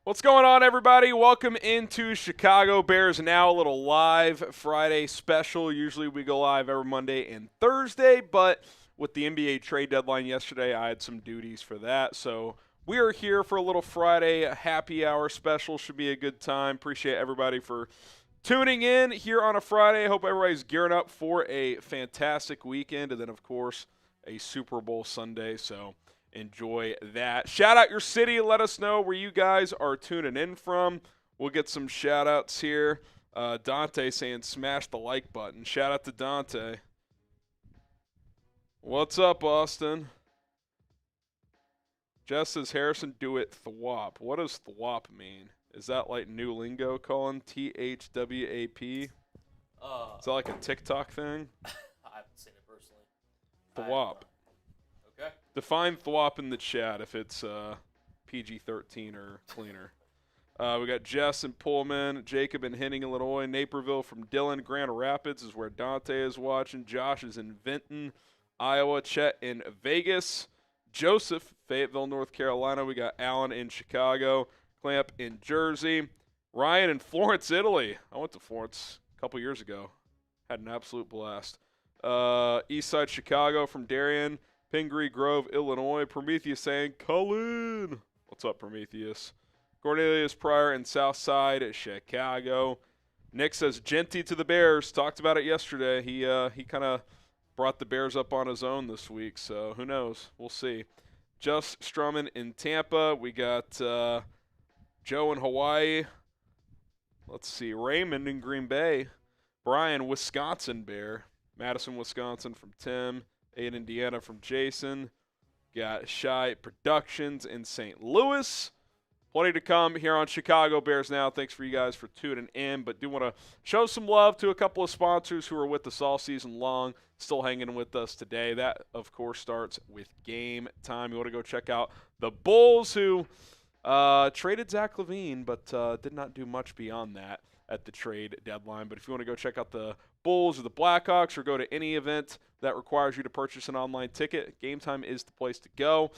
What's going on, everybody? Welcome into Chicago Bears Now, a little live Friday special. Usually we go live every Monday and Thursday, but with the NBA trade deadline yesterday, I had some duties for that. So we are here for a little Friday happy hour special. Should be a good time. Appreciate everybody for tuning in here on a Friday. Hope everybody's gearing up for a fantastic weekend, and then, of course, a Super Bowl Sunday. So enjoy that. Shout out your city. Let us know where you guys are tuning in from. We'll get some shout outs here. Dante saying smash the like button. Shout out to Dante. What's up, Austin? Jess says Harrison do it thwop. What does thwop mean? Is that like new lingo, Colin? THWAP? Is that like a TikTok thing? I haven't seen it personally. Thwop. Okay. Define thwop in the chat if it's PG-13 or cleaner. We got Jess in Pullman, Jacob in Henning, Illinois, Naperville from Dillon, Grand Rapids is where Dante is watching. Josh is in Vinton, Iowa. Chet in Vegas. Joseph, Fayetteville, North Carolina. We got Alan in Chicago. Clamp in Jersey. Ryan in Florence, Italy. I went to Florence a couple years ago. Had an absolute blast. Eastside Chicago from Darien. Pingree Grove, Illinois. Prometheus saying, Cullen. What's up, Prometheus? Cornelius Pryor in Southside Chicago. Nick says, Genty to the Bears. Talked about it yesterday. He kind of brought the Bears up on his own this week, so who knows? We'll see. Just Strummin in Tampa. We got Joe in Hawaii. Let's see. Raymond in Green Bay. Brian, Wisconsin Bear. Madison, Wisconsin from Tim. In Indiana from Jason. Got Shy Productions in St. Louis. Plenty to come here on Chicago Bears Now. Thanks for you guys for tuning in, but do want to show some love to a couple of sponsors who are with us all season long, still hanging with us today. That, of course, starts with Game Time. You want to go check out the Bulls, who traded Zach LaVine, but did not do much beyond that at the trade deadline. But if you want to go check out the Bulls or the Blackhawks or go to any event that requires you to purchase an online ticket, Game Time is the place to go.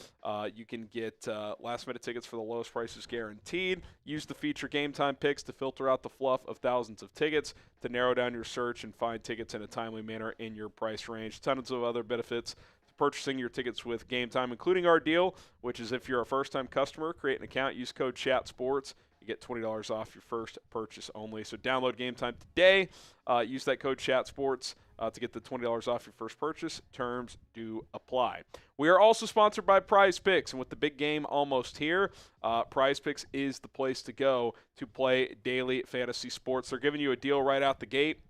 You can get last-minute tickets for the lowest prices guaranteed. Use the feature Game Time Picks to filter out the fluff of thousands of tickets to narrow down your search and find tickets in a timely manner in your price range. Tons of other benefits to purchasing your tickets with Game Time, including our deal, which is if you're a first-time customer, create an account, use code CHATSPORTS. You get $20 off your first purchase only. So download Game Time today. Use that code CHATSPORTS to get the $20 off your first purchase. Terms do apply. We are also sponsored by Prize Picks, and with the big game almost here, Prize Picks is the place to go to play daily fantasy sports. They're giving you a deal right out the gate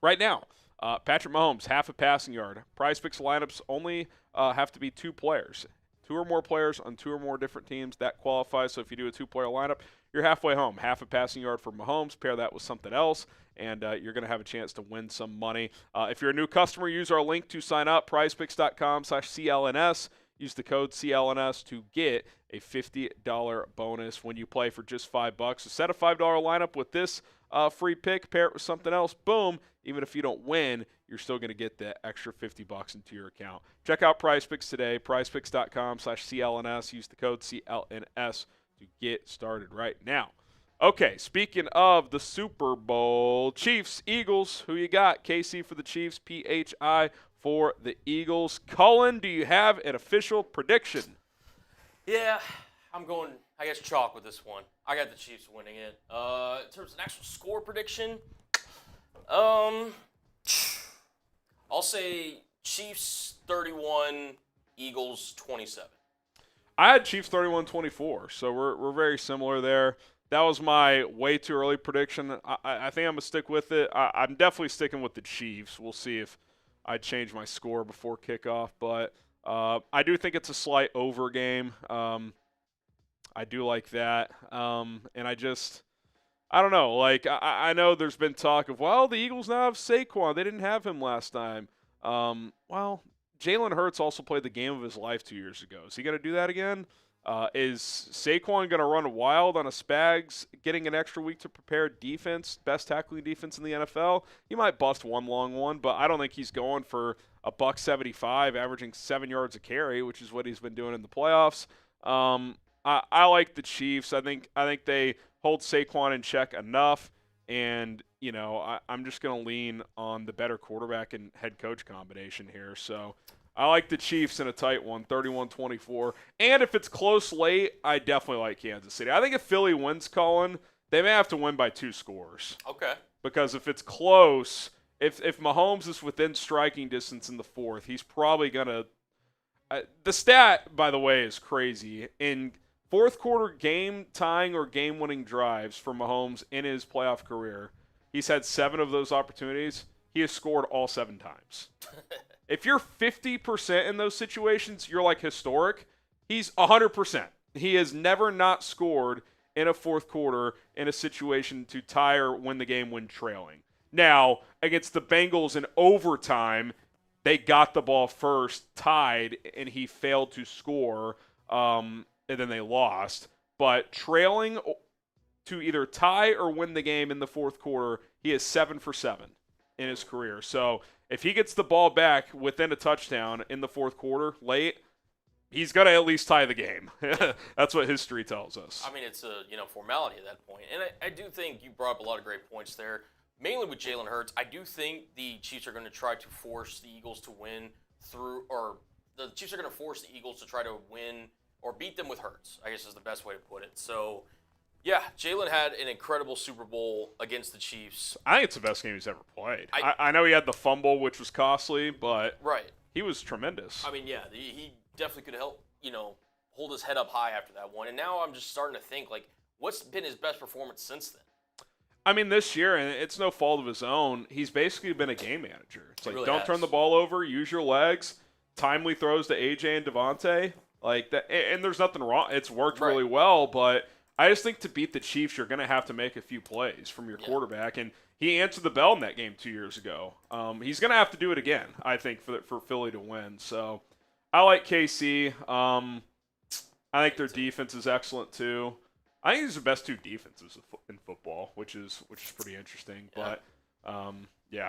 right now. Patrick Mahomes, half a passing yard. Prize Picks lineups only have to be two players. Two or more players on two or more different teams, that qualifies. So if you do a two-player lineup, you're halfway home. Half a passing yard for Mahomes. Pair that with something else, and you're going to have a chance to win some money. If you're a new customer, use our link to sign up, prizepicks.com/CLNS. Use the code CLNS to get a $50 bonus when you play for just $5. So set a $5 lineup with this free pick, pair it with something else, boom. Even if you don't win, you're still going to get that extra $50 into your account. Check out Prize Picks today, prizepicks.com/CLNS. Use the code CLNS to get started right now. Okay, speaking of the Super Bowl, Chiefs, Eagles, who you got? KC for the Chiefs, PHI for the Eagles. Cullen, do you have an official prediction? Yeah, I'm going, I guess, chalk with this one. I got the Chiefs winning it. In terms of an actual score prediction, I'll say Chiefs 31, Eagles 27. I had Chiefs 31-24, so we're very similar there. That was my way too early prediction. I think I'm going to stick with it. I'm definitely sticking with the Chiefs. We'll see if I change my score before kickoff, but I do think it's a slight over game. I do like that. And I don't know. Like, I know there's been talk of, well, the Eagles now have Saquon. They didn't have him last time. Well, Jalen Hurts also played the game of his life 2 years ago. Is he going to do that again? Is Saquon going to run wild on a Spags, getting an extra week to prepare defense, best tackling defense in the NFL? He might bust one long one, but I don't think he's going for a $175, averaging 7 yards a carry, which is what he's been doing in the playoffs. I like the Chiefs. I think they hold Saquon in check enough, and I'm just going to lean on the better quarterback and head coach combination here. So I like the Chiefs in a tight one, 31-24. And if it's close late, I definitely like Kansas City. I think if Philly wins, Colin, they may have to win by 2 scores. Okay. Because if it's close, if Mahomes is within striking distance in the fourth, he's probably going to the stat, by the way, is crazy. In fourth quarter game-tying or game-winning drives for Mahomes in his playoff career, he's had 7 of those opportunities. He has scored all 7 times. If you're 50% in those situations, you're like historic. He's 100%. He has never not scored in a fourth quarter in a situation to tie or win the game when trailing. Now, against the Bengals in overtime, they got the ball first, tied, and he failed to score, and then they lost. But trailing to either tie or win the game in the fourth quarter, he is 7 for 7 in his career. So if he gets the ball back within a touchdown in the fourth quarter late, he's going to at least tie the game. That's what history tells us. I mean, it's a formality at that point. And I do think you brought up a lot of great points there. Mainly with Jalen Hurts, I do think the Chiefs are going to try to force the Eagles to win the Chiefs are going to force the Eagles to try to win or beat them with Hurts, I guess is the best way to put it. So, yeah, Jalen had an incredible Super Bowl against the Chiefs. I think it's the best game he's ever played. I know he had the fumble, which was costly, but he was tremendous. I mean, yeah, he definitely could help, hold his head up high after that one. And now I'm just starting to think, like, what's been his best performance since then? I mean, this year, and it's no fault of his own, he's basically been a game manager. It's like, really don't has. turn the ball over, use your legs, timely throws to AJ and Devontae. Like that, and there's nothing wrong. It's worked really well, but I just think to beat the Chiefs, you're going to have to make a few plays from your quarterback, and he answered the bell in that game 2 years ago. He's going to have to do it again, I think, for Philly to win. So I like KC. I think their defense is excellent too. I think these are the best 2 defenses in football, which is pretty interesting. But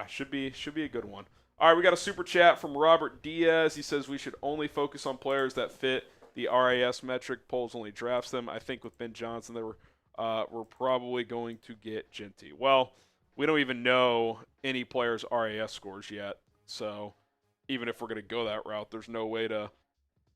should be a good one. All right, we got a super chat from Robert Diaz. He says we should only focus on players that fit the RAS metric. Polls only drafts them. I think with Ben Johnson, we're probably going to get Genty. Well, we don't even know any players' RAS scores yet, so even if we're going to go that route, there's no way to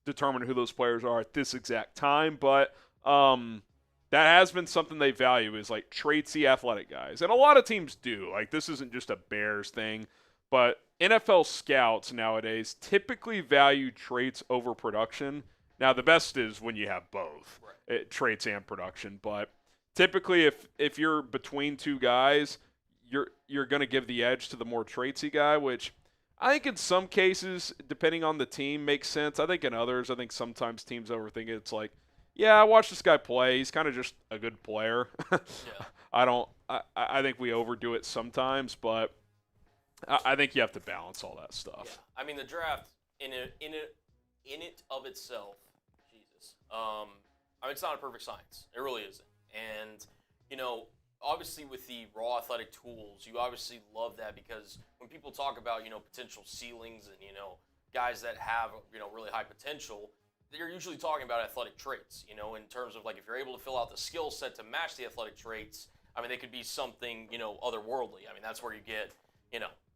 determine who those players are at this exact time. But that has been something they value, is like traitsy athletic guys. And a lot of teams do. Like, this isn't just a Bears thing, but NFL scouts nowadays typically value traits over production. Now, the best is when you have both, traits and production. But typically, if you're between 2 guys, you're going to give the edge to the more traitsy guy, which I think in some cases, depending on the team, makes sense. I think in others, I think sometimes teams overthink it. It's like, yeah, I watched this guy play. He's kind of just a good player. I think we overdo it sometimes, but I think you have to balance all that stuff. Yeah. I mean, the draft in it of itself, Jesus. I mean, it's not a perfect science. It really isn't. And obviously with the raw athletic tools, you obviously love that, because when people talk about potential ceilings and guys that have really high potential, they're usually talking about athletic traits, in terms of, like, if you're able to fill out the skill set to match the athletic traits, I mean, they could be something, otherworldly. I mean, that's where you get,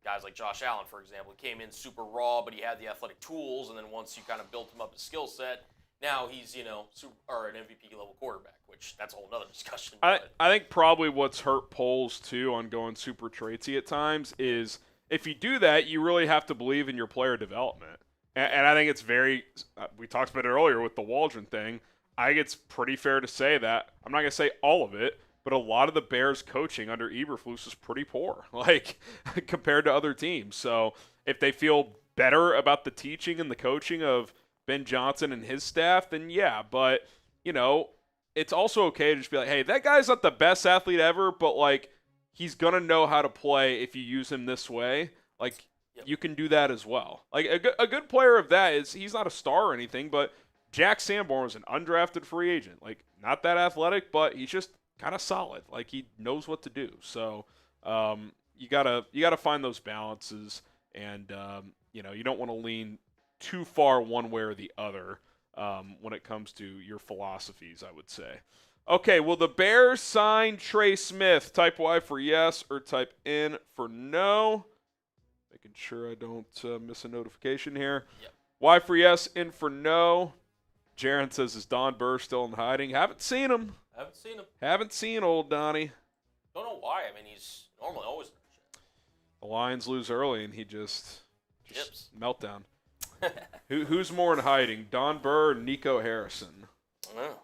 guys like Josh Allen, for example. He came in super raw, but he had the athletic tools, and then once you kind of built him up a skill set, now he's, an MVP level quarterback, which that's a whole nother discussion. I think probably what's hurt polls, too, on going super traitsy at times is if you do that, you really have to believe in your player development. And I think it's we talked about it earlier with the Waldron thing. I think it's pretty fair to say that, I'm not going to say all of it, but a lot of the Bears coaching under Eberflus is pretty poor, like, compared to other teams. So if they feel better about the teaching and the coaching of Ben Johnson and his staff, then yeah. But, it's also okay to just be like, hey, that guy's not the best athlete ever, but, like, he's going to know how to play if you use him this way. Like, you can do that as well. Like, a good player of that is, he's not a star or anything, but Jack Sanborn was an undrafted free agent. Like, not that athletic, but he's just kind of solid. Like, he knows what to do. So you gotta find those balances, and you don't want to lean too far one way or the other. when it comes to your philosophies, I would say. Okay, will the Bears sign Trey Smith? Type Y for yes or type N for no. Making sure I don't miss a notification here. Yep. Y for yes, N for no. Jaron says, is Don Burr still in hiding? Haven't seen him. Haven't seen old Donnie. Don't know why. I mean, he's normally always in the shit. The Lions lose early, and he just meltdown. Who's more in hiding, Don Burr or Nico Harrison? I don't know.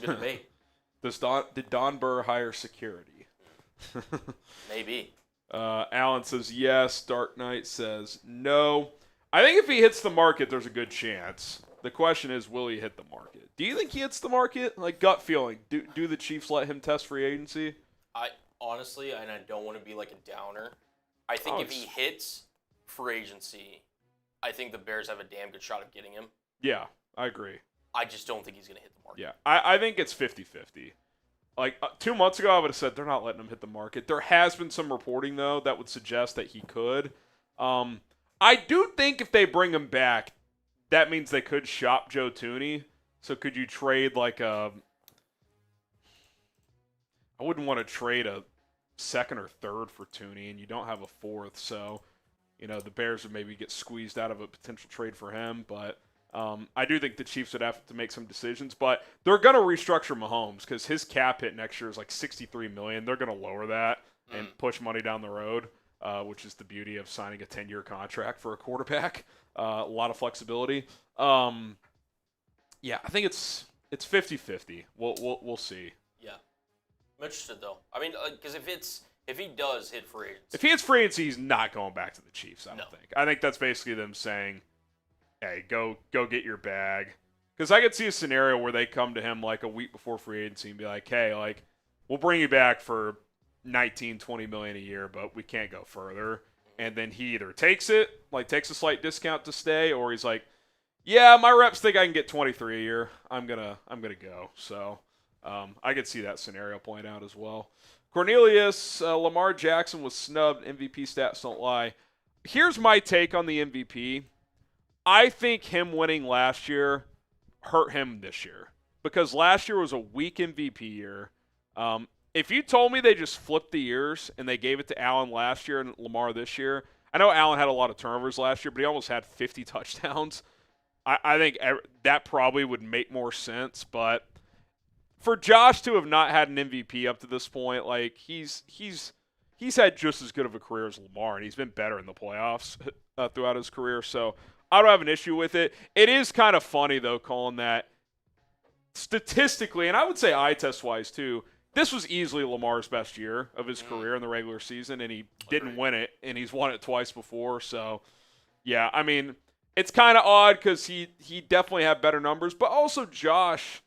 Good debate. Did Don Burr hire security? Maybe. Alan says yes. Dark Knight says no. I think if he hits the market, there's a good chance. The question is, will he hit the market? Do you think he hits the market? Like, gut feeling. Do the Chiefs let him test free agency? I honestly, and I don't want to be like a downer, I think if he hits free agency, I think the Bears have a damn good shot of getting him. Yeah, I agree. I just don't think he's going to hit the market. Yeah, I think it's 50-50. Like, 2 months ago, I would have said they're not letting him hit the market. There has been some reporting, though, that would suggest that he could. I do think if they bring him back, that means they could shop Joe Thuney. So could you trade like I wouldn't want to trade a second or third for Thuney, and you don't have a fourth. So, the Bears would maybe get squeezed out of a potential trade for him. But I do think the Chiefs would have to make some decisions. But they're going to restructure Mahomes because his cap hit next year is like $63 million. They're going to lower that and push money down the road. Which is the beauty of signing a 10-year contract for a quarterback. A lot of flexibility. Yeah, I think it's 50-50. We'll see. Yeah, I'm interested though. I mean, because if he does hit free agency, if he hits free agency, he's not going back to the Chiefs. I don't think. I think that's basically them saying, "Hey, go get your bag." Because I could see a scenario where they come to him like a week before free agency and be like, "Hey, like we'll bring you back for $19-20 million a year, but we can't go further." And then he either takes a slight discount to stay, or he's like, "Yeah, my reps think I can get 23 a year. I'm gonna go." So I could see that scenario playing out as well. Cornelius, Lamar Jackson was snubbed. MVP stats don't lie. Here's my take on the MVP. I think him winning last year hurt him this year because last year was a weak MVP year. If you told me they just flipped the years and they gave it to Allen last year and Lamar this year, I know Allen had a lot of turnovers last year, but he almost had 50 touchdowns. I think that probably would make more sense. But for Josh to have not had an MVP up to this point, like he's had just as good of a career as Lamar, and he's been better in the playoffs throughout his career. So I don't have an issue with it. It is kind of funny though, Colin, that statistically, and I would say eye test wise too, this was easily Lamar's best year of his career in the regular season, and he didn't win it, and he's won it twice before. So, yeah, I mean, it's kind of odd because he definitely had better numbers, but also Josh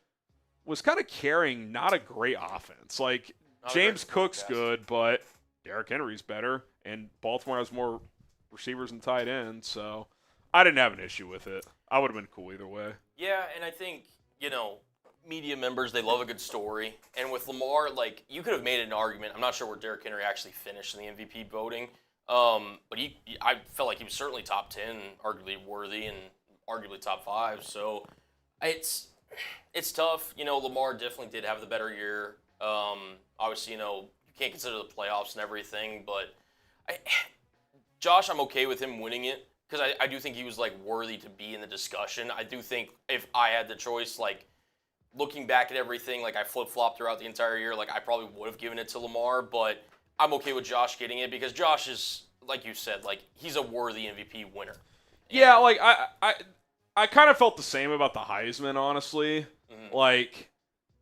was kind of carrying not a great offense. Like, James Cook's good, but Derrick Henry's better, and Baltimore has more receivers and tight ends, so I didn't have an issue with it. I would have been cool either way. Yeah, and I think, media members, they love a good story. And with Lamar, like, you could have made an argument. I'm not sure where Derrick Henry actually finished in the MVP voting. But I felt like he was certainly top 10, arguably worthy, and arguably top 5. So it's tough. Lamar definitely did have the better year. Obviously, you can't consider the playoffs and everything. But Josh, I'm okay with him winning it because I do think he was, like, worthy to be in the discussion. I do think if I had the choice, like, looking back at everything, like I flip-flopped throughout the entire year, like I probably would have given it to Lamar, but I'm okay with Josh getting it because Josh is, like you said, like he's a worthy MVP winner. Yeah, like I kind of felt the same about the Heisman, honestly. Mm-hmm. Like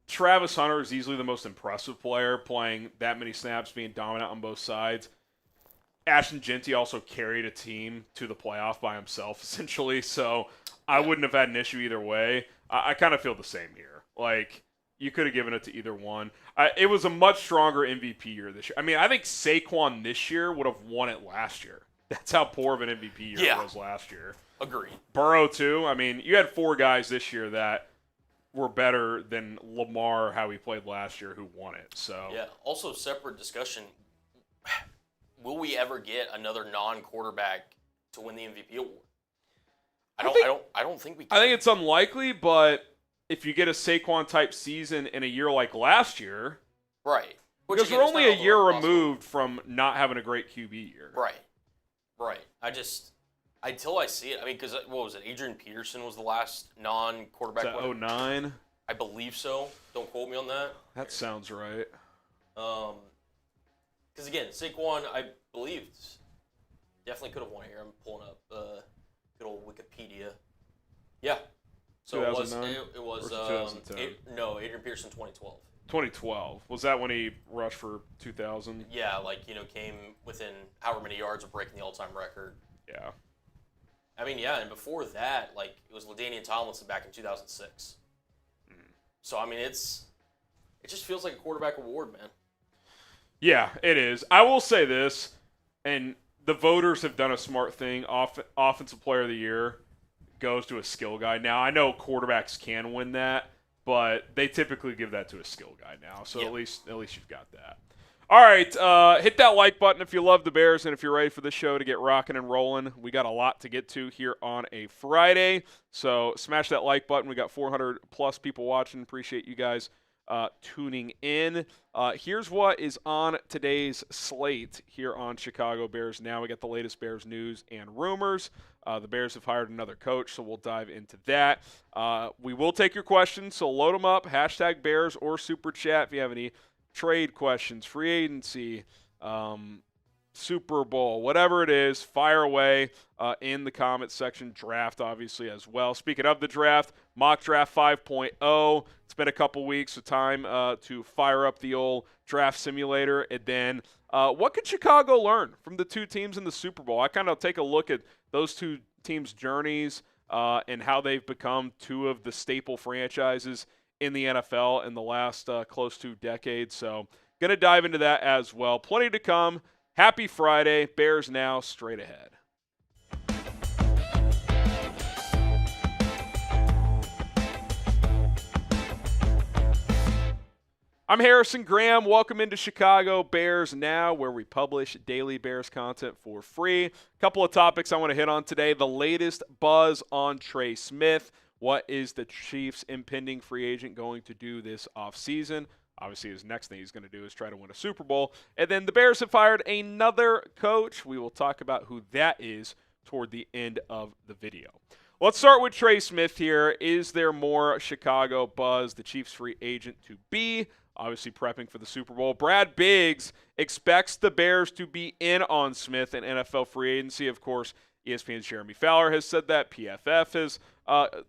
Travis Hunter is easily the most impressive player, playing that many snaps, being dominant on both sides. Ashton Genty also carried a team to the playoff by himself, essentially, so I wouldn't have had an issue either way. I kind of feel the same here. Like, you could have given it to either one. It was a much stronger MVP year this year. I mean, I think Saquon this year would have won it last year. That's how poor of an MVP year it was last year. Agreed. Burrow, too. I mean, you had 4 guys this year that were better than Lamar, how he played last year, who won it. So yeah. Also, separate discussion. Will we ever get another non-quarterback to win the MVP award? I don't think we can. I think it's unlikely, but if you get a Saquon type season in a year like last year, right. Because we're only a year removed from not having a great QB year. Right. Until I see it, I mean, because what was it? Adrian Peterson was the last non-quarterback. Is that 2009? I believe so. Don't quote me on that. That sounds right. Because again, Saquon, I believe, definitely could have won here. I'm pulling up good old Wikipedia. Yeah. So 2009? It was 2010? Adrian Peterson 2012. 2012. Was that when he rushed for 2,000? Yeah, came within however many yards of breaking the all-time record. Yeah. I mean, yeah, and before that, it was LaDainian Tomlinson back in 2006. So, I mean, it just feels like a quarterback award, man. Yeah, it is. I will say this, and the voters have done a smart thing. Offensive Player of the Year goes to a skill guy. Now, I know quarterbacks can win that, but they typically give that to a skill guy now. So yep. at least you've got that. All right, hit that like button if you love the Bears and if you're ready for the show to get rocking and rolling. We got a lot to get to here on a Friday, so smash that like button. We got 400-plus people watching. Appreciate you guys tuning in. Here's what is on today's slate here on Chicago Bears Now. We got the latest Bears news and rumors. The Bears have hired another coach, so we'll dive into that. We will take your questions, so load them up, hashtag Bears or Super Chat if you have any trade questions, free agency, Super Bowl, whatever it is, fire away in the comments section. Draft, obviously, as well. Speaking of the draft, Mock Draft 5.0. It's been a couple weeks, so time to fire up the old draft simulator. And then what could Chicago learn from the two teams in the Super Bowl? I kind of take a look at those two teams' journeys and how they've become two of the staple franchises in the NFL in the last close to decades. So going to dive into that as well. Plenty to come. Happy Friday. Bears Now, straight ahead. I'm Harrison Graham. Welcome into Chicago Bears Now, where we publish daily Bears content for free. A couple of topics I want to hit on today. The latest buzz on Trey Smith. What is the Chiefs' impending free agent going to do this offseason? Obviously, his next thing he's going to do is try to win a Super Bowl. And then the Bears have hired another coach. We will talk about who that is toward the end of the video. Let's start with Trey Smith here. Is there more Chicago buzz, the Chiefs' free agent to be? Obviously prepping for the Super Bowl. Brad Biggs expects the Bears to be in on Smith in NFL free agency. Of course, ESPN's Jeremy Fowler has said that. PFF has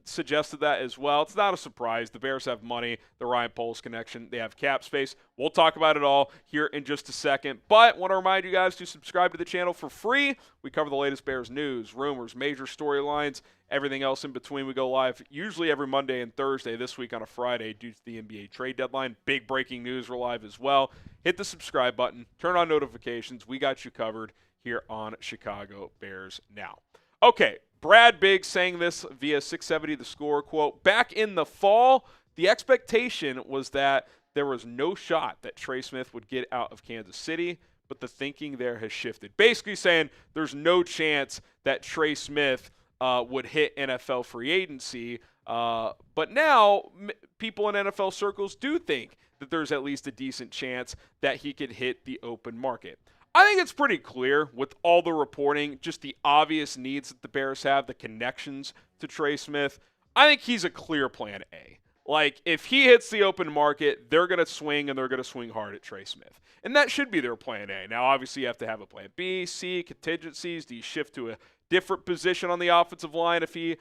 suggested that as well. It's not a surprise. The Bears have money, the Ryan Poles connection. They have cap space. We'll talk about it all here in just a second. But want to remind you guys to subscribe to the channel for free. We cover the latest Bears news, rumors, major storylines, everything else in between. We go live usually every Monday and Thursday, this week on a Friday due to the NBA trade deadline. Big breaking news, we're live as well. Hit the subscribe button. Turn on notifications. We got you covered here on Chicago Bears Now. Okay, Brad Biggs saying this via 670 The Score, quote, back in the fall, the expectation was that there was no shot that Trey Smith would get out of Kansas City, but the thinking there has shifted. Basically saying there's no chance that Trey Smith would hit NFL free agency, but now people in NFL circles do think that there's at least a decent chance that he could hit the open market. I think it's pretty clear with all the reporting, just the obvious needs that the Bears have, the connections to Trey Smith. I think he's a clear plan A. Like, if he hits the open market, they're going to swing, and they're going to swing hard at Trey Smith. And that should be their plan A. Now, obviously, you have to have a plan B, C, contingencies. Do you shift to a different position on the offensive line if he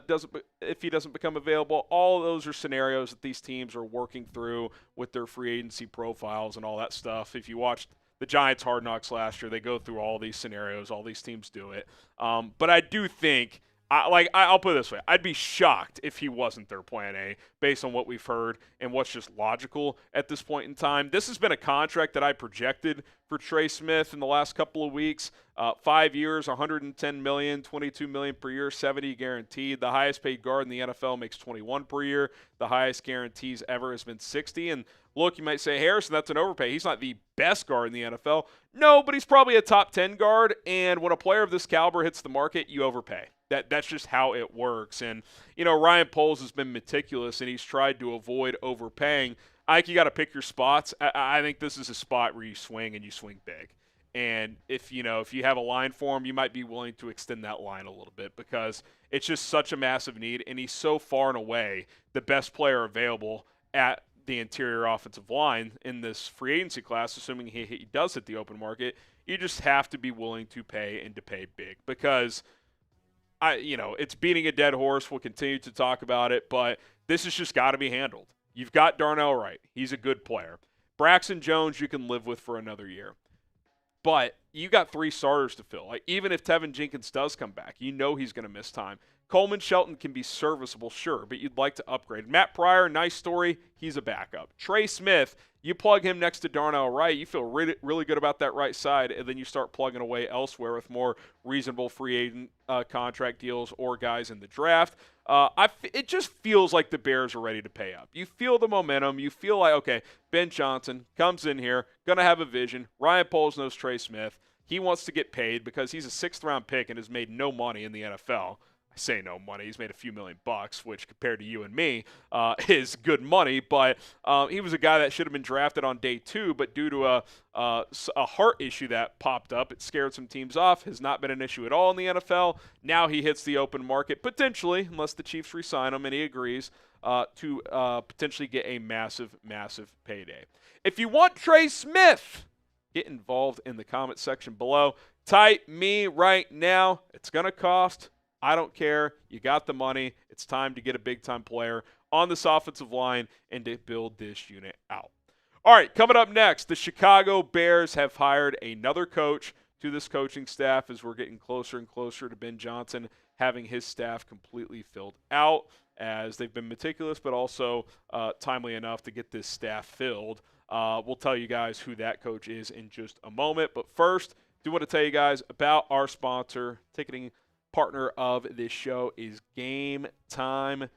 doesn't become available? All of those are scenarios that these teams are working through with their free agency profiles and all that stuff. If you watched the Giants' Hard Knocks last year, they go through all these scenarios. All these teams do it. But I do think, I'll put it this way. I'd be shocked if he wasn't their plan A based on what we've heard and what's just logical at this point in time. This has been a contract that I projected for Trey Smith in the last couple of weeks. 5 years, $110 million, $22 million per year, $70 guaranteed. The highest paid guard in the NFL makes $21 per year. The highest guarantees ever has been $60. And look, you might say, Harrison, that's an overpay. He's not the best guard in the NFL. No, but he's probably a top 10 guard. And when a player of this caliber hits the market, you overpay. That's just how it works. And, Ryan Poles has been meticulous, and he's tried to avoid overpaying. I think you got to pick your spots. I think this is a spot where you swing and you swing big. And if you have a line for him, you might be willing to extend that line a little bit because it's just such a massive need, and he's so far and away the best player available at the interior offensive line in this free agency class, assuming he does hit the open market. You just have to be willing to pay and to pay big because it's beating a dead horse. We'll continue to talk about it, but this has just got to be handled. You've got Darnell Wright. He's a good player. Braxton Jones you can live with for another year. But you got 3 starters to fill. Like, even if Tevin Jenkins does come back, he's going to miss time. Coleman Shelton can be serviceable, sure, but you'd like to upgrade. Matt Pryor, nice story. He's a backup. Trey Smith, you plug him next to Darnell Wright, you feel really, really good about that right side, and then you start plugging away elsewhere with more reasonable free agent contract deals or guys in the draft. It just feels like the Bears are ready to pay up. You feel the momentum. You feel like, okay, Ben Johnson comes in here, going to have a vision. Ryan Poles knows Trey Smith. He wants to get paid because he's a 6th-round pick and has made no money in the NFL. I say no money. He's made a few $1 million, which compared to you and me is good money. But he was a guy that should have been drafted on day 2, but due to a heart issue that popped up, it scared some teams off. Has not been an issue at all in the NFL. Now he hits the open market, potentially, unless the Chiefs re-sign him, and he agrees, to potentially get a massive, massive payday. If you want Trey Smith, get involved in the comment section below. Type me right now. It's going to cost. I don't care. You got the money. It's time to get a big-time player on this offensive line and to build this unit out. All right, coming up next, the Chicago Bears have hired another coach to this coaching staff as we're getting closer and closer to Ben Johnson having his staff completely filled out, as they've been meticulous but also timely enough to get this staff filled. We'll tell you guys who that coach is in just a moment. But first, do want to tell you guys about our sponsor. Ticketing partner of this show is Game Time.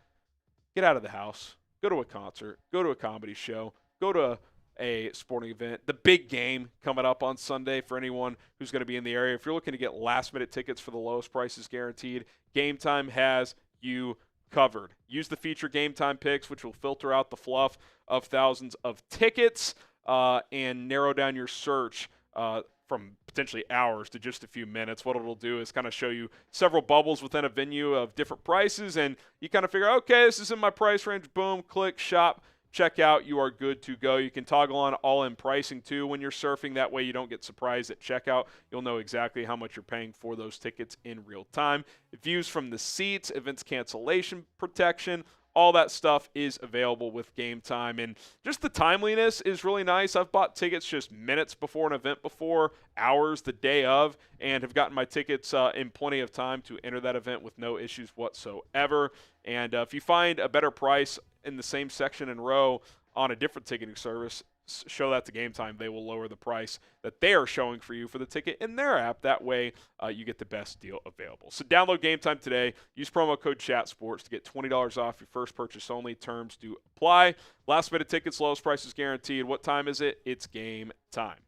Get out of the house. Go to a concert. Go to a comedy show. Go to a sporting event. The big game coming up on Sunday for anyone who's going to be in the area. If you're looking to get last-minute tickets for the lowest prices guaranteed, Game Time has you covered. Use the feature Game Time Picks, which will filter out the fluff of thousands of tickets and narrow down your search from potentially hours to just a few minutes. What it'll do is kind of show you several bubbles within a venue of different prices, and you kind of figure, okay, this is in my price range. Boom, click, shop, check out. You are good to go. You can toggle on all-in pricing, too, when you're surfing. That way you don't get surprised at checkout. You'll know exactly how much you're paying for those tickets in real time. Views from the seats, events cancellation protection, all that stuff is available with Game Time. And just the timeliness is really nice. I've bought tickets just minutes before an event before, hours the day of, and have gotten my tickets in plenty of time to enter that event with no issues whatsoever. And if you find a better price in the same section and row on a different ticketing service, show that to Game Time. They will lower the price that they are showing for you for the ticket in their app. That way you get the best deal available. So download Game Time today. Use promo code CHATSPORTS to get $20 off your first purchase only. Terms do apply. Last minute tickets, lowest prices guaranteed. What time is it? It's Game Time.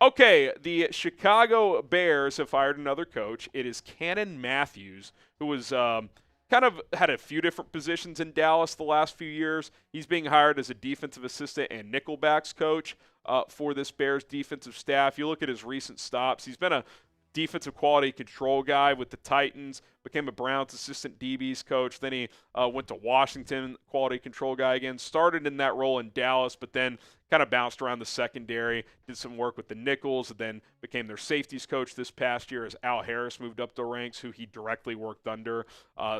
Okay, the Chicago Bears have hired another coach. It is Cannon Matthews, who was kind of had a few different positions in Dallas the last few years. He's being hired as a defensive assistant and nickelbacks coach for this Bears defensive staff. You look at his recent stops. He's been a defensive quality control guy with the Titans, became a Browns assistant DBs coach. Then he went to Washington, quality control guy again. Started in that role in Dallas, but then kind of bounced around the secondary, did some work with the nickels, and then became their safeties coach this past year as Al Harris moved up the ranks, who he directly worked under.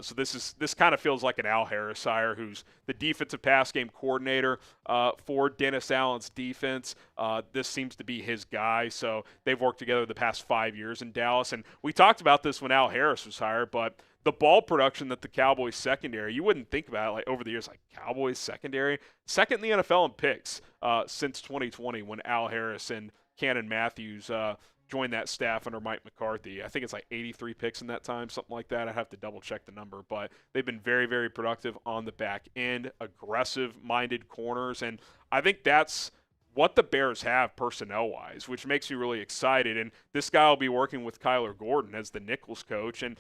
So this kind of feels like an Al Harris hire, who's the defensive pass game coordinator for Dennis Allen's defense. This seems to be his guy, so they've worked together the past 5 years in Dallas. And we talked about this when Al Harris was hired, but the ball production that the Cowboys secondary, you wouldn't think about it like over the years, like Cowboys secondary, second in the NFL in picks since 2020 when Al Harris and Cannon Matthews joined that staff under Mike McCarthy. I think it's like 83 picks in that time, something like that. I'd have to double check the number, but they've been very, very productive on the back end, aggressive-minded corners, and I think that's what the Bears have personnel-wise, which makes me really excited. And this guy will be working with Kyler Gordon as the Nichols coach, and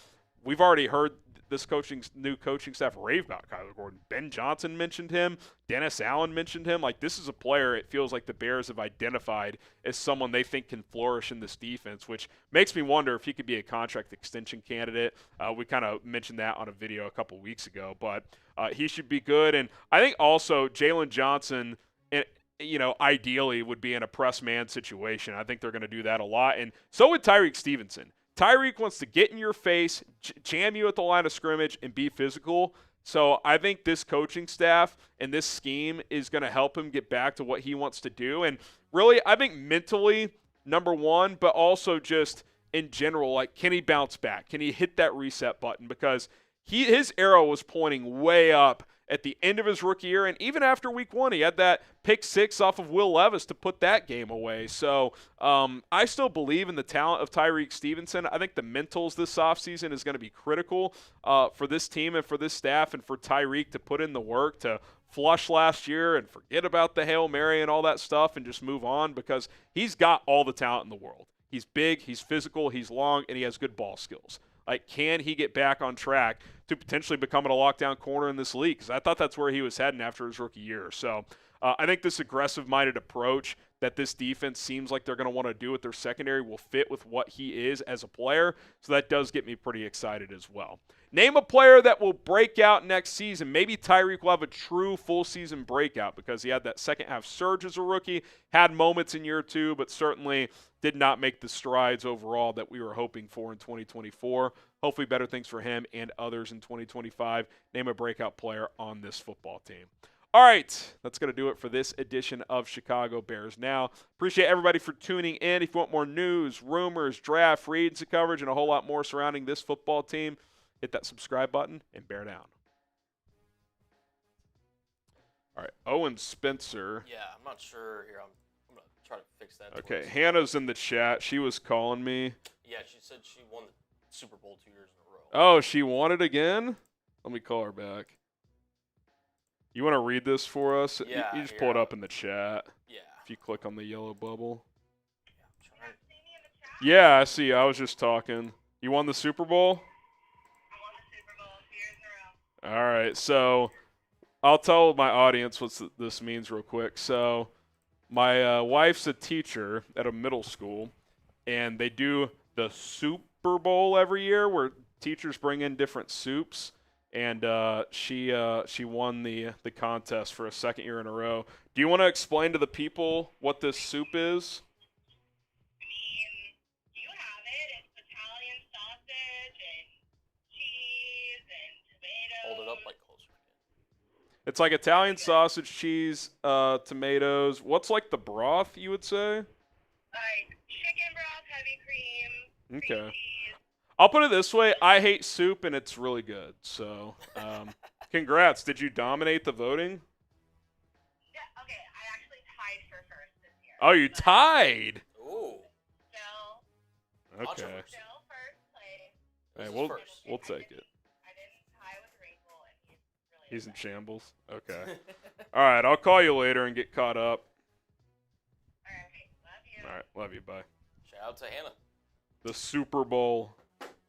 we've already heard this new coaching staff rave about Kyler Gordon. Ben Johnson mentioned him. Dennis Allen mentioned him. Like, this is a player it feels like the Bears have identified as someone they think can flourish in this defense, which makes me wonder if he could be a contract extension candidate. We kind of mentioned that on a video a couple weeks ago, but he should be good. And I think also Jalen Johnson, ideally would be in a press man situation. I think they're going to do that a lot. And so would Tyreek Stevenson. Tyreek wants to get in your face, jam you at the line of scrimmage, and be physical. So I think this coaching staff and this scheme is going to help him get back to what he wants to do. And really, I think mentally, number one, but also just in general, like, can he bounce back? Can he hit that reset button? Because his arrow was pointing way up at the end of his rookie year, and even after week 1, he had that pick 6 off of Will Levis to put that game away. So I still believe in the talent of Tyreek Stevenson. I think the mentals this offseason is going to be critical for this team and for this staff, and for Tyreek to put in the work to flush last year and forget about the Hail Mary and all that stuff and just move on, because he's got all the talent in the world. He's big, he's physical, he's long, and he has good ball skills. Like, can he get back on track to potentially becoming a lockdown corner in this league? Because I thought that's where he was heading after his rookie year. So I think this aggressive-minded approach that this defense seems like they're going to want to do with their secondary will fit with what he is as a player. So that does get me pretty excited as well. Name a player that will break out next season. Maybe Tyreek will have a true full-season breakout, because he had that second-half surge as a rookie, had moments in year 2, but certainly did not make the strides overall that we were hoping for in 2024. Hopefully better things for him and others in 2025. Name a breakout player on this football team. All right, that's going to do it for this edition of Chicago Bears Now. Appreciate everybody for tuning in. If you want more news, rumors, draft, reads, coverage, and a whole lot more surrounding this football team, hit that subscribe button and bear down. All right, Owen Spencer. Yeah, I'm not sure here. I'm going to try to fix that. Okay, Hannah's in the chat. She was calling me. Yeah, she said she won the Super Bowl 2 years in a row. Oh, she won it again? Let me call her back. You want to read this for us? Yeah. You just pull it up in the chat. Yeah. If you click on the yellow bubble. Yeah, Yeah, I see. I was just talking. You won the Super Bowl? I won the Super Bowl 2 years in a row. All right. So I'll tell my audience what this means real quick. So my wife's a teacher at a middle school, and they do the Super Bowl every year where teachers bring in different soups. And she won the contest for a second year in a row. Do you want to explain to the people what this soup is? I mean, you have it. It's Italian sausage and cheese and tomatoes. Hold it up like closer. It's like Italian sausage, cheese, tomatoes. What's like the broth, you would say? Like chicken broth, heavy cream. Okay. Cheese. I'll put it this way. I hate soup, and it's really good. So congrats. Did you dominate the voting? Yeah, okay, I actually tied for first this year. Oh, you tied. Ooh. Still Okay. Controversy. first place. Hey, This is we'll first. take it. I didn't tie with Rachel, and he's really He's in upset. shambles. Okay. All right. I'll call you later and get caught up. All right, love you. All right. Love you. Bye. Shout out to Hannah. The Super Bowl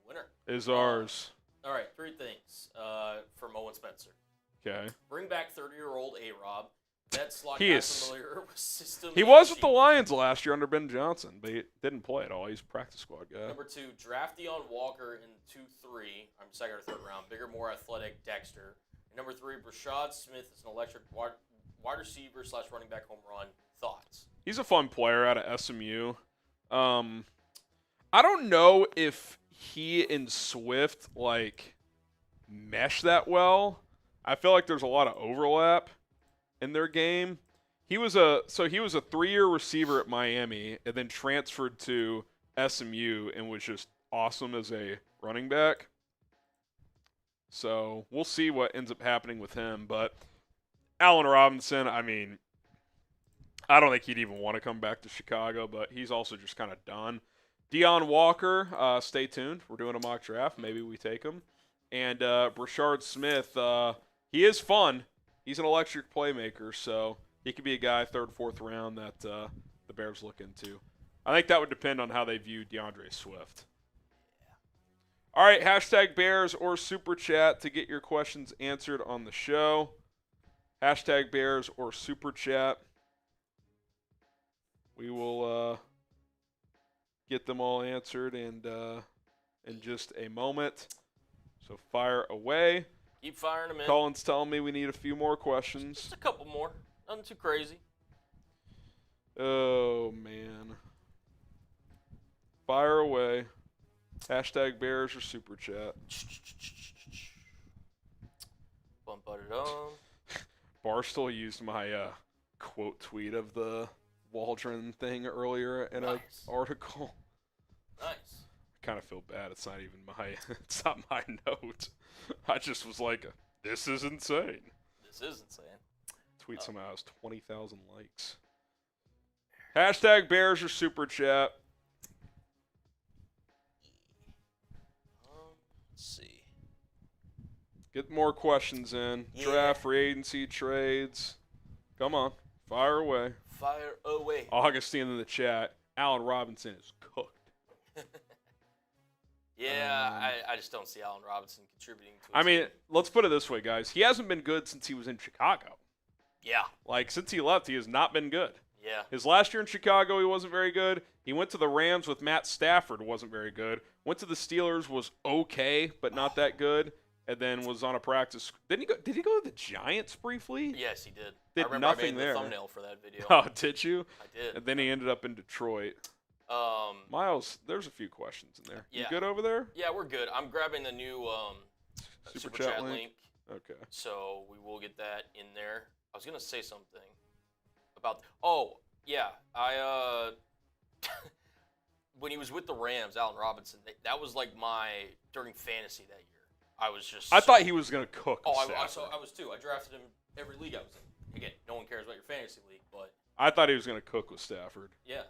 Winner. is ours. All right, 3 things from Owen Spencer. Okay. Bring back 30-year-old A-Rob. That slot He guy is- familiar with system. He and was with the sheet. Lions last year under Ben Johnson, but he didn't play at all. He's a practice squad guy. Number 2, draft Deion Walker in 2-3. I'm second or third round. Bigger, more athletic Dexter. And number 3, Brashad Smith is an electric wide receiver / running back home run. Thoughts? He's a fun player out of SMU. I don't know if he and Swift like mesh that well. I feel like there's a lot of overlap in their game. He was a 3-year receiver at Miami and then transferred to SMU and was just awesome as a running back. So we'll see what ends up happening with him. But Allen Robinson, I mean, I don't think he'd even want to come back to Chicago, but he's also just kind of done. Deion Walker, stay tuned. We're doing a mock draft. Maybe we take him. And Brashard Smith, he is fun. He's an electric playmaker, so he could be a guy 3rd, 4th round that the Bears look into. I think that would depend on how they view DeAndre Swift. All right, hashtag Bears or Super Chat to get your questions answered on the show. Hashtag Bears or Super Chat. We will get them all answered in just a moment. So fire away. Keep firing them in. Colin's telling me we need a few more questions. Just a couple more. Nothing too crazy. Oh, man. Fire away. Hashtag Bears or Super Chat. Bum, ba-da-dum. Barstool used my quote tweet of the Waldron thing earlier in an article. Nice. I kind of feel bad. It's not even it's not my note. I just was like, this is insane. This is insane. Tweet somehow has 20,000 likes. Hashtag Bears or Super Chat. Let's see. Get more questions in. Yeah. Draft, free agency, trades. Come on. Fire away. Fire away. Augustine in the chat. Allen Robinson is cooked. Yeah, I just don't see Allen Robinson contributing to it. I mean, let's put it this way, guys. He hasn't been good since he was in Chicago. Yeah. Like, since he left, he has not been good. Yeah. His last year in Chicago, he wasn't very good. He went to the Rams with Matt Stafford, wasn't very good. Went to the Steelers, was okay, but not that good. And then was on a practice. Did he go to the Giants briefly? Yes, he did. Did I remember nothing I made there. the thumbnail for that video. Oh, did you? I did. And then he ended up in Detroit. Myles, there's a few questions in there. Yeah. You good over there? Yeah, we're good. I'm grabbing the new Super Super Chat Chat link? link. Okay. So we will get that in there. I was gonna say something about. Oh yeah, I when he was with the Rams, Allen Robinson. That was like during fantasy that year. I was just. I thought he was going to cook. Oh, Stafford. I was too. I drafted him every league I was in. Again, no one cares about your fantasy league, but I thought he was going to cook with Stafford. yeah,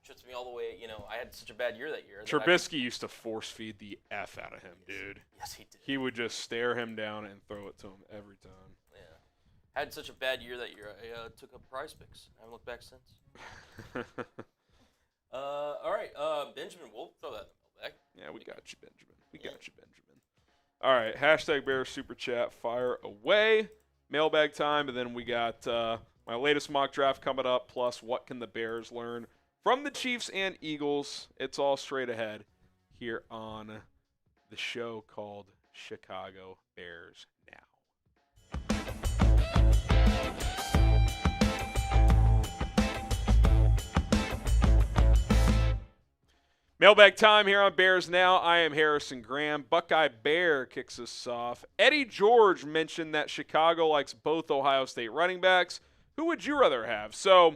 shoots me all the way. I had such a bad year that year. Trubisky used to force feed the F out of him, dude. Yes, he did. He would just stare him down and throw it to him every time. Yeah. Had such a bad year that year. I took up Prize Picks. I haven't looked back since. All right, Benjamin, we'll throw that in the mailbag. Yeah, we got you, Benjamin. We got you, Benjamin. All right, hashtag Bears Super Chat, fire away. Mailbag time, and then we got my latest mock draft coming up, plus what can the Bears learn from the Chiefs and Eagles. It's all straight ahead here on the show called Chicago Bears Now. Mailbag time here on Bears Now. I am Harrison Graham. Buckeye Bear kicks us off. Eddie George mentioned that Chicago likes both Ohio State running backs. Who would you rather have? So,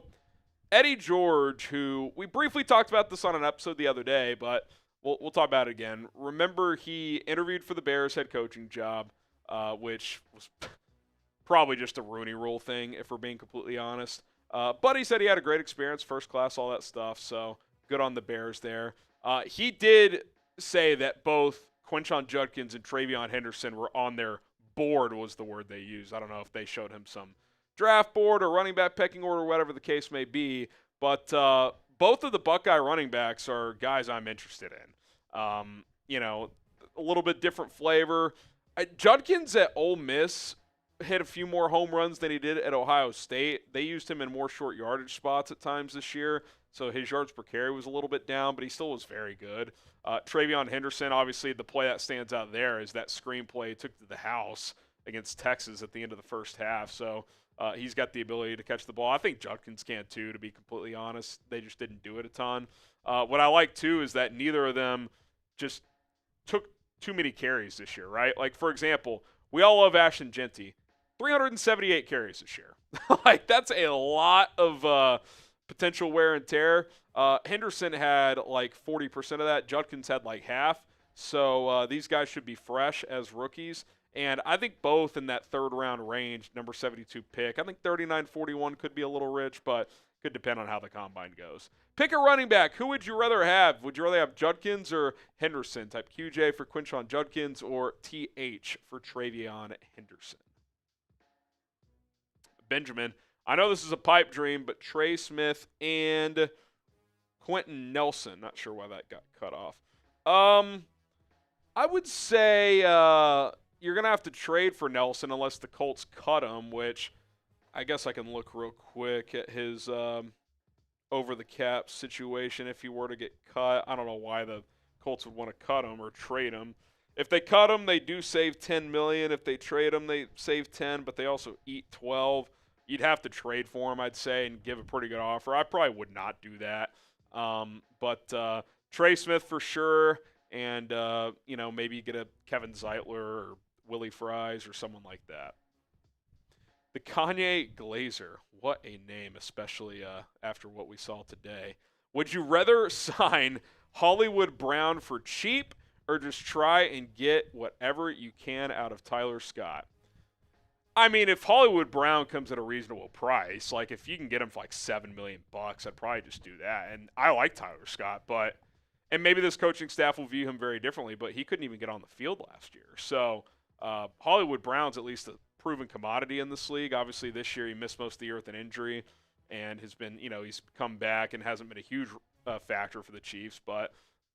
Eddie George, who we briefly talked about this on an episode the other day, but we'll talk about it again. Remember, he interviewed for the Bears head coaching job, which was probably just a Rooney Rule thing, if we're being completely honest. But he said he had a great experience, first class, all that stuff. So, good on the Bears there. He did say that both Quinshon Judkins and Travion Henderson were on their board, was the word they used. I don't know if they showed him some draft board or running back pecking order, whatever the case may be. But both of the Buckeye running backs are guys I'm interested in. A little bit different flavor. Judkins at Ole Miss hit a few more home runs than he did at Ohio State. They used him in more short yardage spots at times this year. So his yards per carry was a little bit down, but he still was very good. Travion Henderson, obviously the play that stands out there is that screenplay he took to the house against Texas at the end of the first half. So he's got the ability to catch the ball. I think Judkins can too, to be completely honest. They just didn't do it a ton. What I like too is that neither of them just took too many carries this year, right? Like, for example, we all love Ashton Genty. 378 carries this year. Like, that's a lot of potential wear and tear. Henderson had like 40% of that. Judkins had like half. So these guys should be fresh as rookies. And I think both in that third-round range, number 72 pick. I think 39-41 could be a little rich, but could depend on how the combine goes. Pick a running back. Who would you rather have? Would you rather have Judkins or Henderson? Type QJ for Quinshon Judkins or TH for Travion Henderson. Benjamin, I know this is a pipe dream, but Trey Smith and Quentin Nelson. Not sure why that got cut off. I would say you're going to have to trade for Nelson unless the Colts cut him, which I guess I can look real quick at his over-the-cap situation if he were to get cut. I don't know why the Colts would want to cut him or trade him. If they cut him, they do save $10 million. If they trade him, they save 10, but they also eat 12. You'd have to trade for him, I'd say, and give a pretty good offer. I probably would not do that. But Trey Smith for sure, and maybe get a Kevin Zeitler or Willie Fries or someone like that. The Kanye Glazer, what a name, especially after what we saw today. Would you rather sign Hollywood Brown for cheap or just try and get whatever you can out of Tyler Scott? I mean, if Hollywood Brown comes at a reasonable price, like if you can get him for like $7 million, I'd probably just do that. And I like Tyler Scott, and maybe this coaching staff will view him very differently, but he couldn't even get on the field last year. So Hollywood Brown's at least a proven commodity in this league. Obviously, this year he missed most of the year with an injury and has been, he's come back and hasn't been a huge factor for the Chiefs, but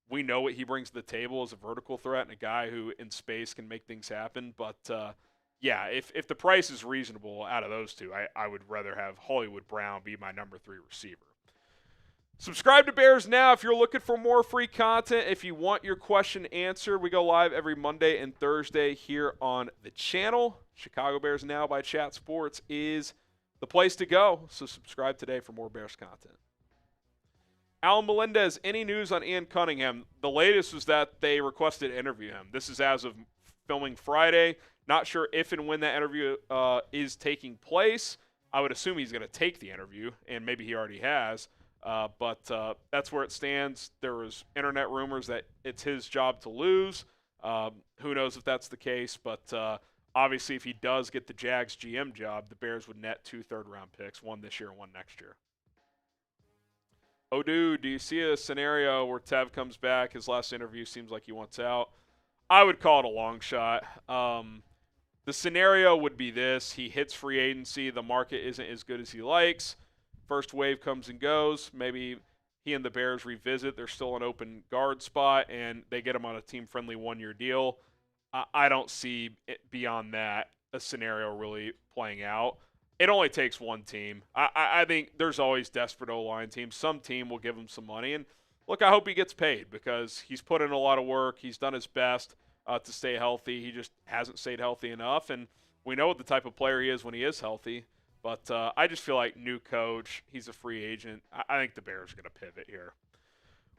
we know what he brings to the table as a vertical threat and a guy who in space can make things happen. But yeah, if the price is reasonable out of those two, I would rather have Hollywood Brown be my number 3 receiver. Subscribe to Bears Now if you're looking for more free content. If you want your question answered, we go live every Monday and Thursday here on the channel. Chicago Bears Now by Chat Sports is the place to go, so subscribe today for more Bears content. Alan Melendez, any news on Ian Cunningham? The latest was that they requested to interview him. This is as of filming Friday. Not sure if and when that interview is taking place. I would assume he's going to take the interview, and maybe he already has. But that's where it stands. There was internet rumors that it's his job to lose. Who knows if that's the case, but obviously if he does get the Jags GM job, the Bears would net 2 third-round picks, one this year and one next year. Oh, dude, do you see a scenario where Tev comes back? His last interview seems like he wants out. I would call it a long shot. The scenario would be this. He hits free agency. The market isn't as good as he likes. First wave comes and goes. Maybe he and the Bears revisit. There's still an open guard spot, and they get him on a team-friendly 1-year deal. I don't see it beyond that a scenario really playing out. It only takes one team. I think there's always desperate O-line teams. Some team will give him some money. And, look, I hope he gets paid because he's put in a lot of work. He's done his best to stay healthy. He just hasn't stayed healthy enough. And we know what the type of player he is when he is healthy. But I just feel like new coach, he's a free agent. I think the Bears are going to pivot here.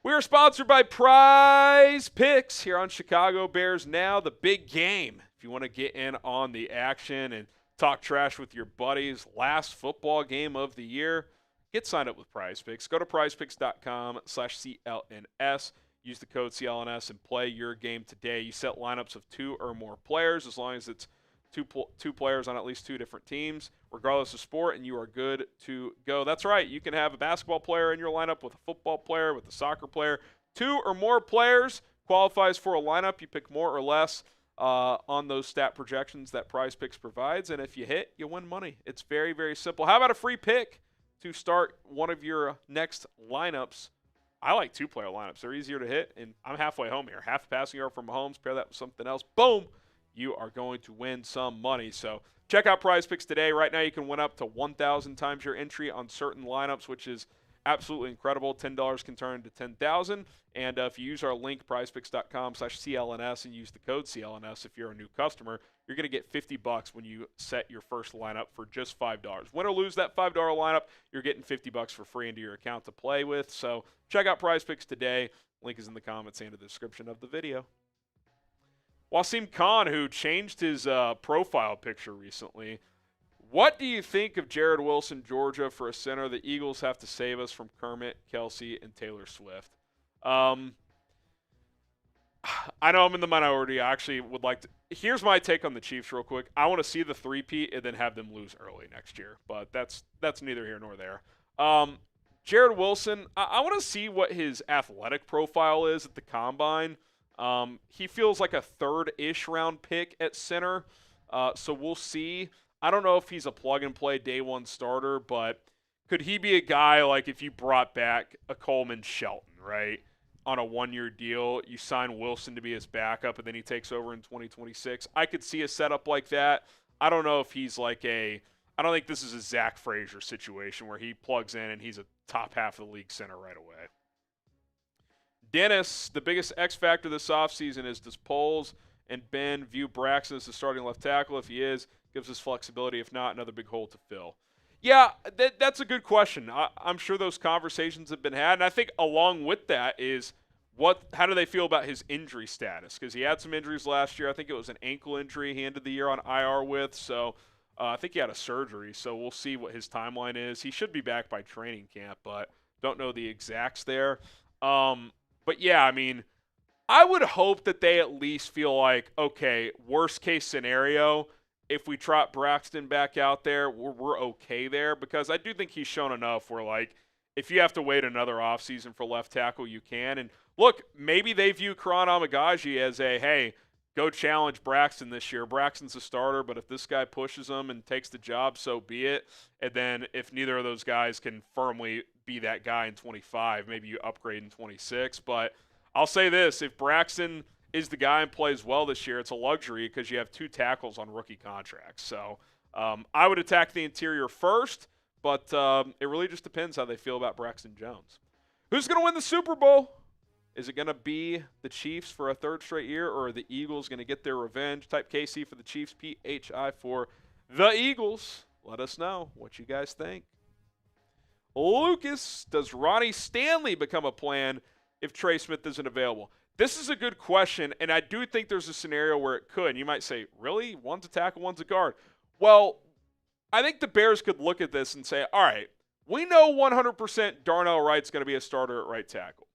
We are sponsored by Prize Picks here on Chicago Bears Now, the big game. If you want to get in on the action and talk trash with your buddies, last football game of the year, get signed up with Prize Picks. Go to prizepicks.com/CLNS. Use the code CLNS and play your game today. You set lineups of 2 or more players as long as it's two players on at least 2 different teams, regardless of sport, and you are good to go. That's right. You can have a basketball player in your lineup with a football player, with a soccer player. 2 or more players qualifies for a lineup. You pick more or less on those stat projections that Prize Picks provides, and if you hit, you win money. It's very, very simple. How about a free pick to start one of your next lineups? I like 2-player lineups. They're easier to hit, and I'm halfway home here. Half passing yard from Mahomes, pair that with something else. Boom! You are going to win some money. So check out Prize Picks today. Right now you can win up to 1,000 times your entry on certain lineups, which is absolutely incredible. $10 can turn into $10,000. And if you use our link, prizepicks.com/CLNS, and use the code CLNS if you're a new customer, you're going to get $50 when you set your first lineup for just $5. Win or lose that $5 lineup, you're getting $50 for free into your account to play with. So check out Prize Picks today. Link is in the comments and in the description of the video. Wasim Khan, who changed his profile picture recently, what do you think of Jared Wilson, Georgia, for a center? The Eagles have to save us from Kermit, Kelsey, and Taylor Swift. I know I'm in the minority. I actually would like to. Here's my take on the Chiefs real quick. I want to see the three-peat and then have them lose early next year, but that's neither here nor there. Jared Wilson, I want to see what his athletic profile is at the Combine. He feels like a third-ish round pick at center, so we'll see. I don't know if he's a plug-and-play day-one starter, but could he be a guy like if you brought back a Coleman Shelton, right? on a 1-year deal. You sign Wilson to be his backup, and then he takes over in 2026. I could see a setup like that. I don't know if he's like I don't think this is a Zach Frazier situation where he plugs in and he's a top half of the league center right away. Dennis, the biggest X factor this offseason is, does Poles and Ben view Braxton as the starting left tackle? If he is, gives us flexibility. If not, another big hole to fill. Yeah, that's a good question. I'm sure those conversations have been had, and I think along with that is how do they feel about his injury status? Because he had some injuries last year. I think it was an ankle injury he ended the year on IR with, so I think he had a surgery, so we'll see what his timeline is. He should be back by training camp, but don't know the exacts there. But yeah, I mean, I would hope that they at least feel like, okay, worst case scenario, if we trot Braxton back out there, we're okay there, because I do think he's shown enough where, like, if you have to wait another offseason for left tackle, you can. And look, maybe they view Karan Amagaji as hey, go challenge Braxton this year. Braxton's a starter, but if this guy pushes him and takes the job, so be it. And then if neither of those guys can firmly be that guy in 25, maybe you upgrade in 26. But I'll say this, if Braxton is the guy and plays well this year, it's a luxury because you have 2 tackles on rookie contracts. So I would attack the interior first, but it really just depends how they feel about Braxton Jones. Who's going to win the Super Bowl? Is it going to be the Chiefs for a 3rd straight year, or are the Eagles going to get their revenge? Type KC for the Chiefs, PHI for the Eagles. Let us know what you guys think. Lucas, does Ronnie Stanley become a plan if Trey Smith isn't available? This is a good question, and I do think there's a scenario where it could. You might say, really? One's a tackle, one's a guard. Well, I think the Bears could look at this and say, all right, we know 100% Darnell Wright's going to be a starter at right tackle.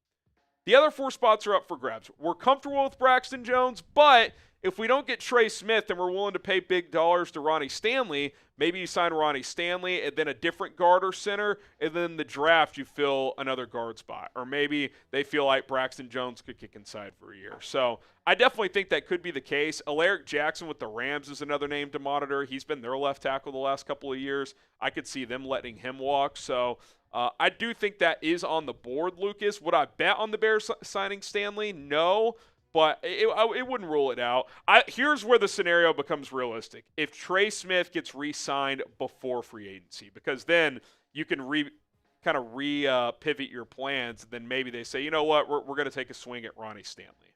The other 4 spots are up for grabs. We're comfortable with Braxton Jones, but if we don't get Trey Smith and we're willing to pay big dollars to Ronnie Stanley, maybe you sign Ronnie Stanley and then a different guard or center, and then in the draft you fill another guard spot. Or maybe they feel like Braxton Jones could kick inside for a year. So I definitely think that could be the case. Alaric Jackson with the Rams is another name to monitor. He's been their left tackle the last couple of years. I could see them letting him walk. So I do think that is on the board, Lucas. Would I bet on the Bears signing Stanley? No. But it wouldn't rule it out. Here's where the scenario becomes realistic. If Trey Smith gets re-signed before free agency, because then you can pivot your plans, and then maybe they say, you know what, we're going to take a swing at Ronnie Stanley.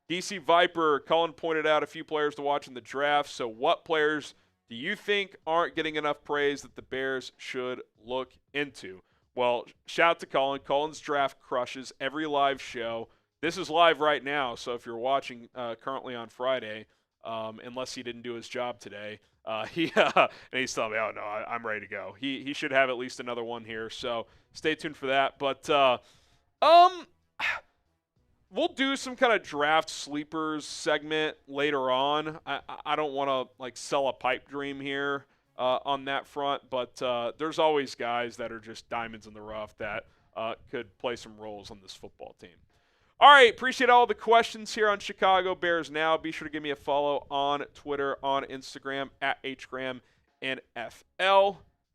DC Viper, Cullen pointed out a few players to watch in the draft. So what players do you think aren't getting enough praise that the Bears should look into? Well, shout out to Cullen. Cullen's draft crushes every live show. This is live right now, so if you're watching currently on Friday, unless he didn't do his job today, and he's telling me, oh, no, I'm ready to go. He should have at least another one here, so stay tuned for that. But we'll do some kind of draft sleepers segment later on. I don't want to sell a pipe dream here on that front, but there's always guys that are just diamonds in the rough that could play some roles on this football team. All right, appreciate all the questions here on Chicago Bears Now. Be sure to give me a follow on Twitter, on Instagram, at HGramNFL.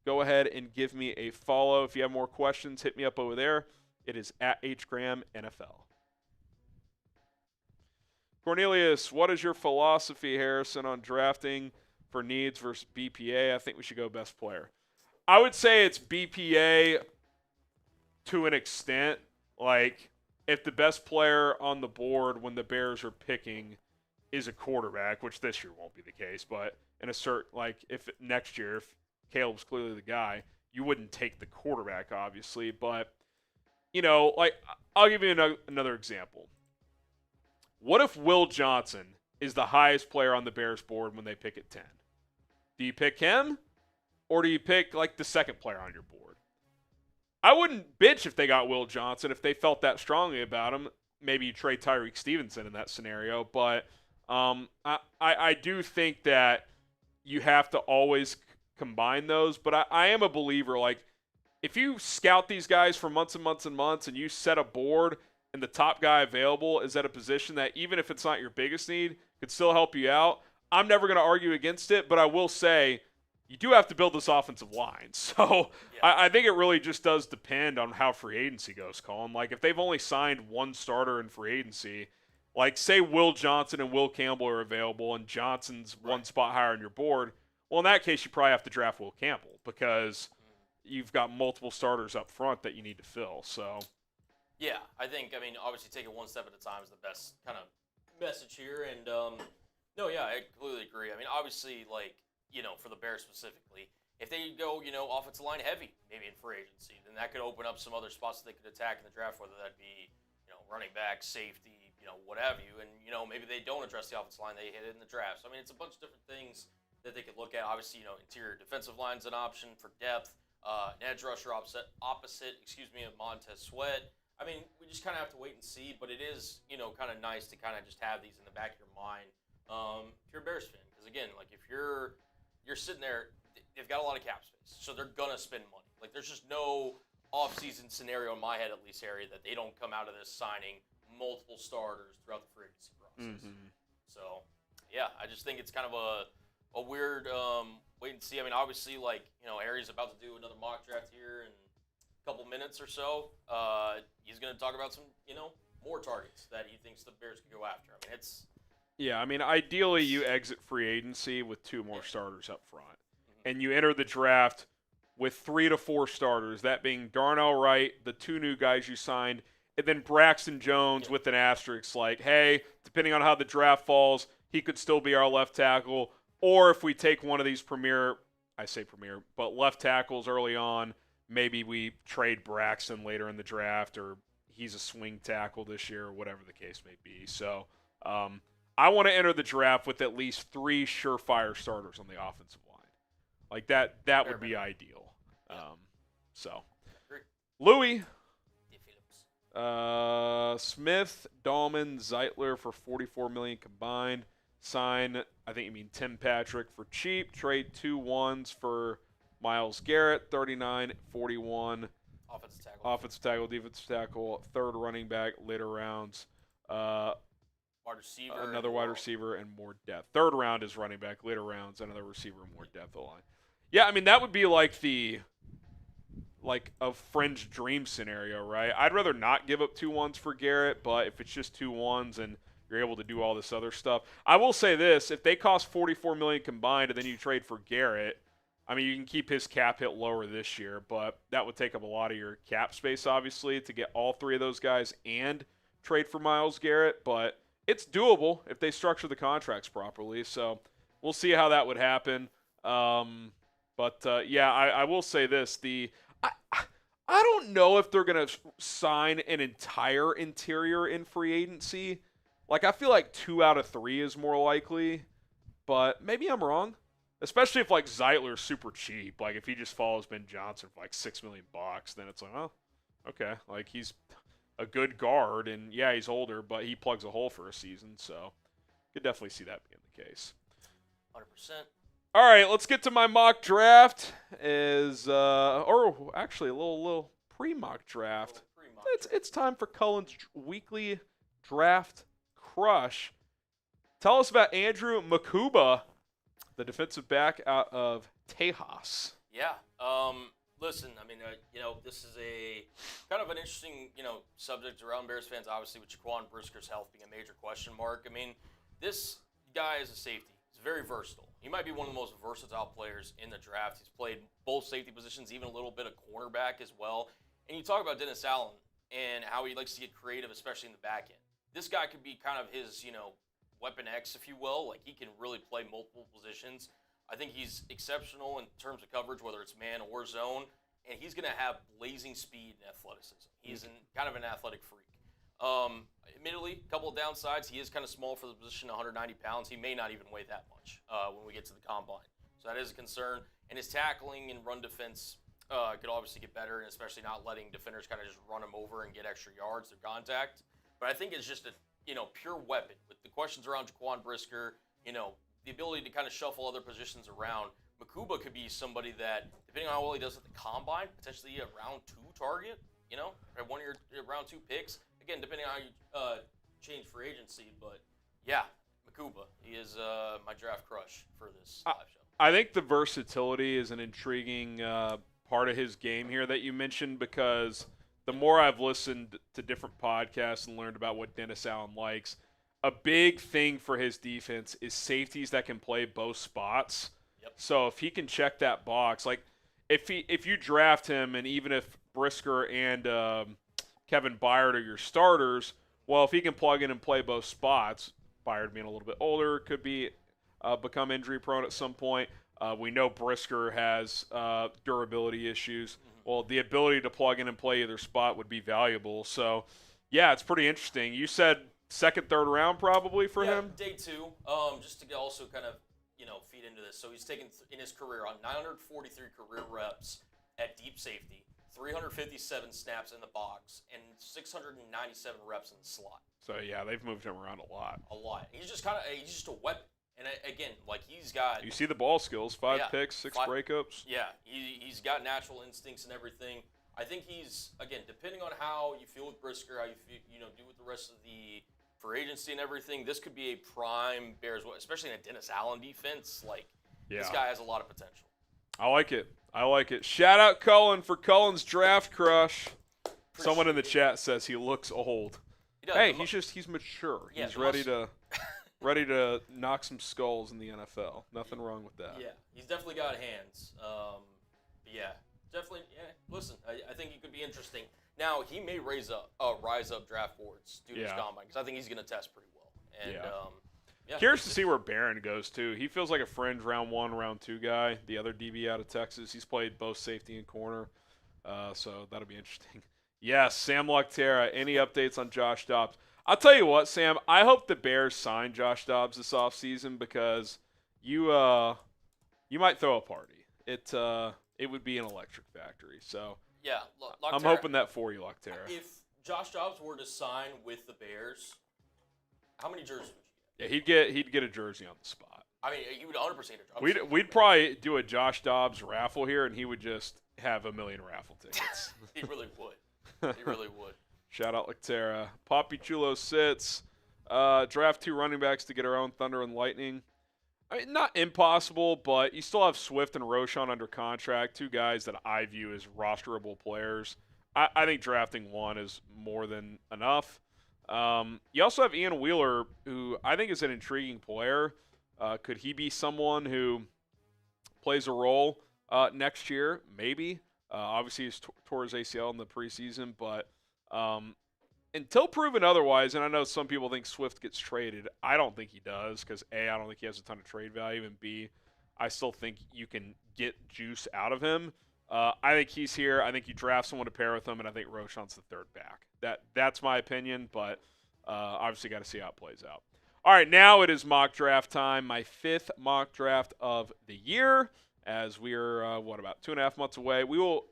Go ahead and give me a follow. If you have more questions, hit me up over there. It is at HGramNFL. Cornelius, what is your philosophy, Harrison, on drafting for needs versus BPA? I think we should go best player. I would say it's BPA to an extent. If the best player on the board when the Bears are picking is a quarterback, which this year won't be the case, but in a certain, if next year, if Caleb's clearly the guy, you wouldn't take the quarterback, obviously. But, I'll give you another example. What if Will Johnson is the highest player on the Bears board when they pick at 10? Do you pick him, or do you pick, the second player on your board? I wouldn't bitch if they got Will Johnson if they felt that strongly about him. Maybe you trade Tyreek Stevenson in that scenario. But I do think that you have to always combine those. But I am a believer, if you scout these guys for months and months and months and you set a board and the top guy available is at a position that even if it's not your biggest need, could still help you out, I'm never going to argue against it. But I will say, you do have to build this offensive line. So Yeah. I think it really just does depend on how free agency goes, Colin. Like, if they've only signed one starter in free agency, like, say Will Johnson and Will Campbell are available and Johnson's one spot higher on your board, well, in that case, you probably have to draft Will Campbell because you've got multiple starters up front that you need to fill. So, yeah, I mean, obviously take it one step at a time is the best kind of message here. And, no, yeah, I completely agree. I mean, obviously, like, for the Bears specifically, if they go, offensive line heavy, maybe in free agency, then that could open up some other spots that they could attack in the draft, whether that be, running back, safety, what have you. And, maybe they don't address the offensive line, they hit it in the draft. So, I mean, it's a bunch of different things that they could look at. Obviously, interior defensive line's an option for depth. An edge rusher opposite, of Montez Sweat. I mean, we just kind of have to wait and see, but it is, kind of nice to kind of just have these in the back of your mind if you're a Bears fan. Because, again, like, if you're sitting there, they've got a lot of cap space, so they're going to spend money. Like, there's just no off-season scenario in my head, at least, Harry, that they don't come out of this signing multiple starters throughout the free agency process. So, yeah, I just think it's kind of a weird wait and see. I mean, obviously, like, Harry's about to do another mock draft here in a couple minutes or so. He's going to talk about some, more targets that he thinks the Bears could go after. I mean, it's... Yeah, I mean, ideally you exit free agency with 2 more starters up front. And you enter the draft with 3 to 4 starters, that being Darnell Wright, the 2 new guys you signed, and then Braxton Jones with an asterisk like, hey, depending on how the draft falls, he could still be our left tackle. Or if we take one of these but left tackles early on, maybe we trade Braxton later in the draft, or he's a swing tackle this year, or whatever the case may be. So I want to enter the draft with at least 3 surefire starters on the offensive line. Like that would be ideal. So, Louis, Smith, Dahlman, Zeitler for $44 million combined. Sign, I think you mean Tim Patrick for cheap. Trade 2 1s for Myles Garrett, 39, 41. Offensive tackle, defensive tackle, 3rd running back, later rounds. Wide receiver. Another wide receiver and more depth. 3rd round is running back, later rounds, another receiver and more depth of the line. Yeah, I mean, that would be like a fringe dream scenario, right? I'd rather not give up 2 1s for Garrett, but if it's just 2 1s and you're able to do all this other stuff. I will say this, if they cost $44 million combined and then you trade for Garrett, I mean, you can keep his cap hit lower this year, but that would take up a lot of your cap space, obviously, to get all 3 of those guys and trade for Myles Garrett, but it's doable if they structure the contracts properly, so we'll see how that would happen. Yeah, I will say this. I don't know if they're going to sign an entire interior in free agency. Like, I feel like 2 out of 3 is more likely, but maybe I'm wrong. Especially if, like, Zeitler's super cheap. Like, if he just follows Ben Johnson for, like, $6 million, then it's like, oh, okay. Like, he's a good guard, and, yeah, he's older, but he plugs a hole for a season, so could definitely see that being the case. 100%. All right, let's get to my mock draft. Actually, a little pre-mock draft. It's time for Cullen's weekly draft crush. Tell us about Andrew Makuba, the defensive back out of Tejas. Yeah. Listen, I mean, this is a kind of an interesting, subject around Bears fans, obviously, with Jaquan Brisker's health being a major question mark. I mean, this guy is a safety. He's very versatile. He might be one of the most versatile players in the draft. He's played both safety positions, even a little bit of cornerback as well. And you talk about Dennis Allen and how he likes to get creative, especially in the back end. This guy could be kind of his, weapon X, if you will. Like, he can really play multiple positions. I think he's exceptional in terms of coverage, whether it's man or zone. And he's going to have blazing speed and athleticism. He's kind of an athletic freak. Admittedly, a couple of downsides. He is kind of small for the position, 190 pounds. He may not even weigh that much when we get to the combine. So that is a concern. And his tackling and run defense could obviously get better, and especially not letting defenders kind of just run him over and get extra yards through contact. But I think it's just a pure weapon. With the questions around Jaquan Brisker, the ability to kind of shuffle other positions around, Makuba could be somebody that, depending on how well he does at the combine, potentially a round 2 target, or one of your round 2 picks. Again, depending on how you change free agency. But, yeah, Makuba, he is my draft crush for this live show. I think the versatility is an intriguing part of his game here that you mentioned, because the more I've listened to different podcasts and learned about what Dennis Allen likes, a big thing for his defense is safeties that can play both spots. Yep. So if he can check that box, like if you draft him, and even if Brisker and Kevin Byard are your starters, well, if he can plug in and play both spots, Byard being a little bit older, could be become injury prone at some point. We know Brisker has durability issues. Well, the ability to plug in and play either spot would be valuable. So, yeah, it's pretty interesting. You said second, third round probably for him? Day 2. Just to also kind of, feed into this. So he's taken in his career on 943 career reps at deep safety, 357 snaps in the box, and 697 reps in the slot. So, yeah, they've moved him around a lot. He's just a weapon. And again, like he's got. You see the ball skills: 5 picks, 6 breakups. Yeah, he's got natural instincts and everything. I think he's, again, depending on how you feel with Brisker, how you feel, do with the rest of the free agency and everything. This could be a prime Bears, especially in a Dennis Allen defense. Like this guy has a lot of potential. I like it. Shout out Cullen for Cullen's draft crush. Someone in the chat says he looks old. He does. Hey, he's mature. Yeah, he's ready to knock some skulls in the NFL. Nothing wrong with that. Yeah, he's definitely got hands. Yeah, definitely. Yeah, listen, I think he could be interesting. Now, he may rise up draft boards due to his combine, because I think he's going to test pretty well. And, Curious to see where Barron goes, too. He feels like a fringe round 1, round 2 guy, the other DB out of Texas. He's played both safety and corner, so that'll be interesting. Yes, Sam Luctera, any updates on Josh Dobbs? I'll tell you what, Sam, I hope the Bears sign Josh Dobbs this offseason, because you might throw a party. It would be an electric factory. So yeah, I'm hoping that for you, Luctera. If Josh Dobbs were to sign with the Bears, how many jerseys would you get? Yeah, he'd get a jersey on the spot. I mean, he would 100% get a jersey. We'd probably do a Josh Dobbs raffle here, and he would just have 1 million raffle tickets. He really would. He really would. Shout out Luctera. Poppy Chulo sits. Draft 2 running backs to get our own Thunder and Lightning. I mean, not impossible, but you still have Swift and Roschon under contract, 2 guys that I view as rosterable players. I think drafting 1 is more than enough. You also have Ian Wheeler, who I think is an intriguing player. Could he be someone who plays a role next year? Maybe. Obviously, he's tore his ACL in the preseason, but until proven otherwise, and I know some people think Swift gets traded. I don't think he does, because A, I don't think he has a ton of trade value, and B, I still think you can get juice out of him. I think he's here. I think you draft someone to pair with him, and I think Roschon's the third back. That's my opinion, but obviously got to see how it plays out. All right, now it is mock draft time, my 5th mock draft of the year, as we are, about 2.5 months away. We will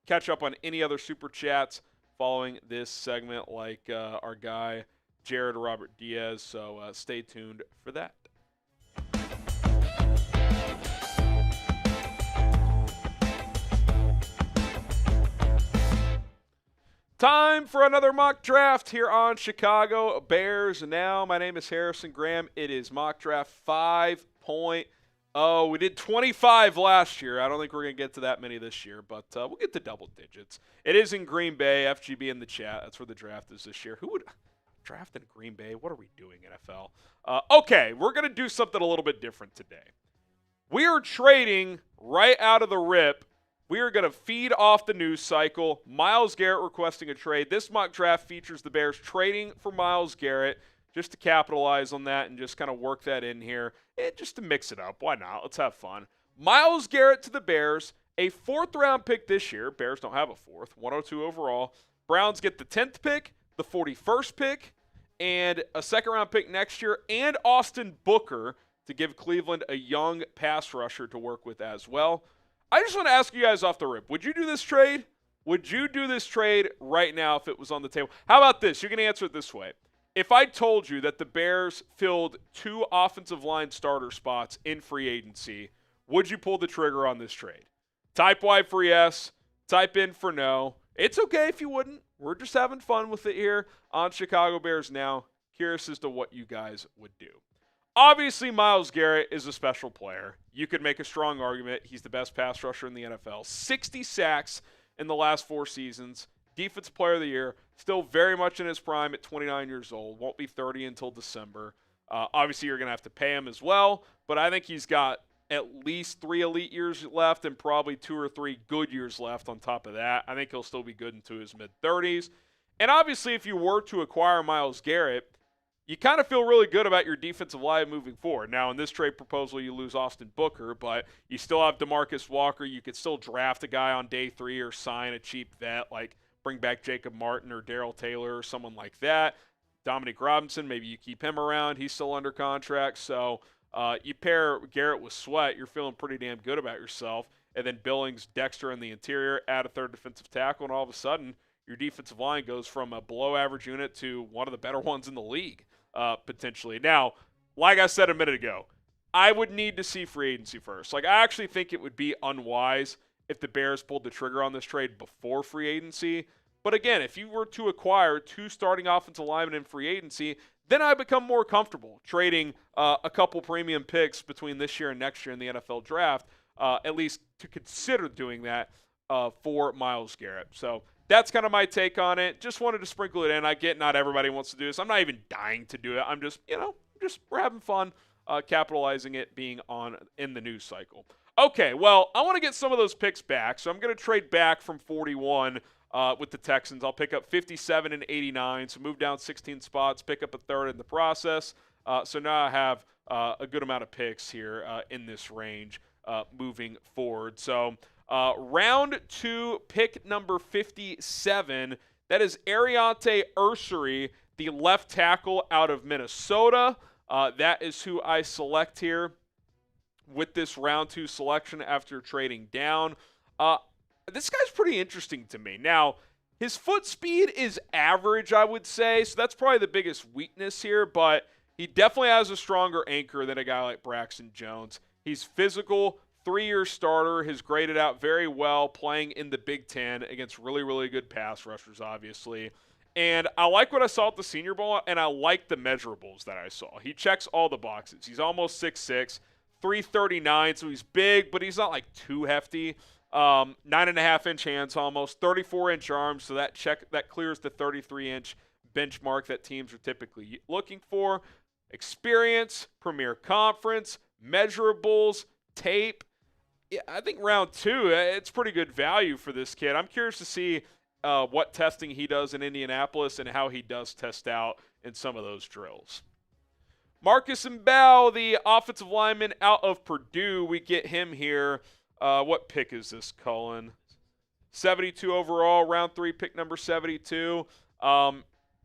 catch up on any other super chats following this segment, like our guy Jared Robert Diaz, so stay tuned for that. Time for another mock draft here on Chicago Bears Now. My name is Harrison Graham. It is mock draft 5.0. We did 25 last year. I don't think we're going to get to that many this year, but we'll get to double digits. It is in Green Bay, FGB in the chat. That's where the draft is this year. Who would draft in Green Bay? What are we doing, NFL? Okay, we're going to do something a little bit different today. We are trading right out of the rip. We are going to feed off the news cycle. Myles Garrett requesting a trade. This mock draft features the Bears trading for Myles Garrett, just to capitalize on that and just kind of work that in here. And just to mix it up. Why not? Let's have fun. Myles Garrett to the Bears, a 4th-round pick this year. Bears don't have a 4th, 102 overall. Browns get the 10th pick, the 41st pick, and a 2nd-round pick next year, and Austin Booker to give Cleveland a young pass rusher to work with as well. I just want to ask you guys off the rip, would you do this trade? Would you do this trade right now if it was on the table? How about this? You can answer it this way. If I told you that the Bears filled 2 offensive line starter spots in free agency, would you pull the trigger on this trade? Type Y for yes, type in for no. It's okay if you wouldn't. We're just having fun with it here on Chicago Bears Now. Curious as to what you guys would do. Obviously, Myles Garrett is a special player. You could make a strong argument he's the best pass rusher in the NFL. 60 sacks in the last 4 seasons. Defensive Player of the Year. Still very much in his prime at 29 years old. Won't be 30 until December. Obviously, you're going to have to pay him as well, but I think he's got at least 3 elite years left and probably 2 or 3 good years left on top of that. I think he'll still be good into his mid-30s. And obviously, if you were to acquire Myles Garrett, you kind of feel really good about your defensive line moving forward. Now, in this trade proposal, you lose Austin Booker, but you still have DeMarcus Walker. You could still draft a guy on day 3 or sign a cheap vet, like bring back Jacob Martin or Darrell Taylor or someone like that. Dominic Robinson, maybe you keep him around. He's still under contract. So you pair Garrett with Sweat, you're feeling pretty damn good about yourself. And then Billings, Dexter in the interior, add a third defensive tackle, and all of a sudden your defensive line goes from a below-average unit to one of the better ones in the league, potentially. Now, like I said a minute ago, I would need to see free agency first. Like, I actually think it would be unwise if the Bears pulled the trigger on this trade before free agency. But again, if you were to acquire 2 starting offensive linemen in free agency, then I become more comfortable trading a couple premium picks between this year and next year in the NFL draft, at least to consider doing that for Myles Garrett. So that's kind of my take on it. Just wanted to sprinkle it in. I get not everybody wants to do this. I'm not even dying to do it. I'm just, we're having fun capitalizing it being on in the news cycle. Okay, well, I want to get some of those picks back, so I'm going to trade back from 41 with the Texans. I'll pick up 57 and 89, so move down 16 spots, pick up a third in the process. So now I have a good amount of picks here in this range moving forward. So round 2, pick number 57, that is Ariante Ursery, the left tackle out of Minnesota. That is who I select here with this round 2 selection after trading down. This guy's pretty interesting to me. Now, his foot speed is average, I would say, so that's probably the biggest weakness here, but he definitely has a stronger anchor than a guy like Braxton Jones. He's physical, 3-year starter, has graded out very well playing in the Big Ten against really, really good pass rushers, obviously. And I like what I saw at the Senior Bowl, and I like the measurables that I saw. He checks all the boxes. He's almost 6'6", 339, so he's big, but he's not like too hefty. 9.5-inch hands almost, 34-inch arms, so that clears the 33-inch benchmark that teams are typically looking for. Experience, Premier Conference, measurables, tape. Yeah, I think round 2, it's pretty good value for this kid. I'm curious to see what testing he does in Indianapolis and how he does test out in some of those drills. Marcus Mbao, the offensive lineman out of Purdue, we get him here. What pick is this, Cullen? 72 overall, round 3, pick number 72.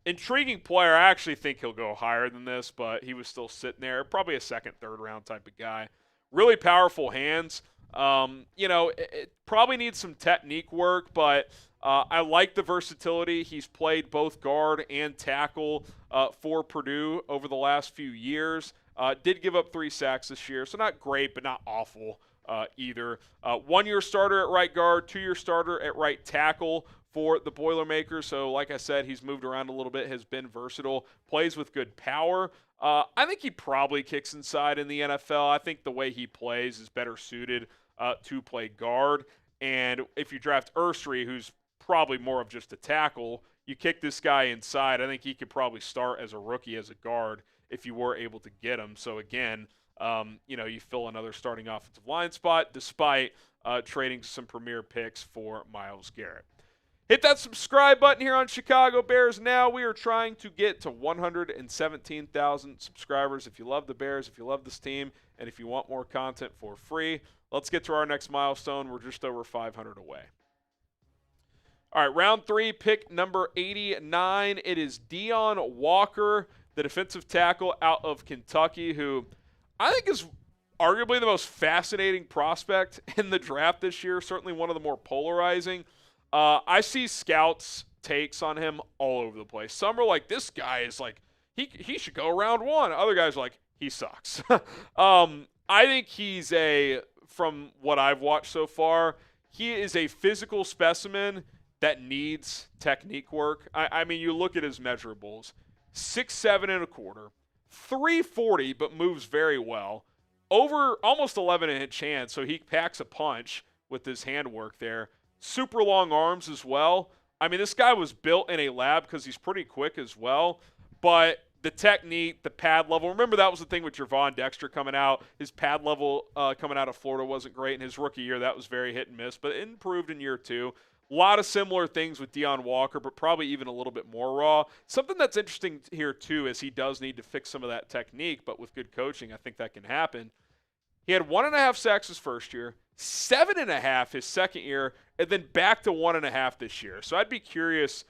Intriguing player. I actually think he'll go higher than this, but he was still sitting there. Probably a second, third round type of guy. Really powerful hands. It probably needs some technique work, but I like the versatility. He's played both guard and tackle for Purdue over the last few years. Did give up 3 sacks this year, so not great, but not awful either. 1-year starter at right guard, 2-year starter at right tackle for the Boilermakers. So like I said, he's moved around a little bit, has been versatile, plays with good power. I think he probably kicks inside in the NFL. I think the way he plays is better suited to play guard. And if you draft Ursery, who's probably more of just a tackle, you kick this guy inside. I think he could probably start as a rookie as a guard if you were able to get him. So again, you fill another starting offensive line spot despite trading some premier picks for Myles Garrett. Hit that subscribe button here on Chicago Bears Now. We are trying to get to 117,000 subscribers. If you love the Bears, if you love this team, and if you want more content for free, let's get to our next milestone. We're just over 500 away. All right, round 3, pick number 89. It is Deion Walker, the defensive tackle out of Kentucky, who I think is arguably the most fascinating prospect in the draft this year, certainly one of the more polarizing. I see scouts' takes on him all over the place. Some are like, this guy is like, he should go round 1. Other guys are like, he sucks. I think he's from what I've watched so far, he is a physical specimen that needs technique work. I mean, you look at his measurables, 6'7" and a quarter, 340, but moves very well. Over almost 11-inch hands, so he packs a punch with his handwork there. Super long arms as well. I mean, this guy was built in a lab because he's pretty quick as well. But the technique, the pad level. Remember, that was the thing with Javon Dexter coming out. His pad level coming out of Florida wasn't great. In his rookie year, that was very hit and miss, but it improved in year 2. A lot of similar things with Deion Walker, but probably even a little bit more raw. Something that's interesting here, too, is he does need to fix some of that technique, but with good coaching, I think that can happen. He had 1.5 sacks his first year, 7.5 his second year, and then back to 1.5 this year. So I'd be curious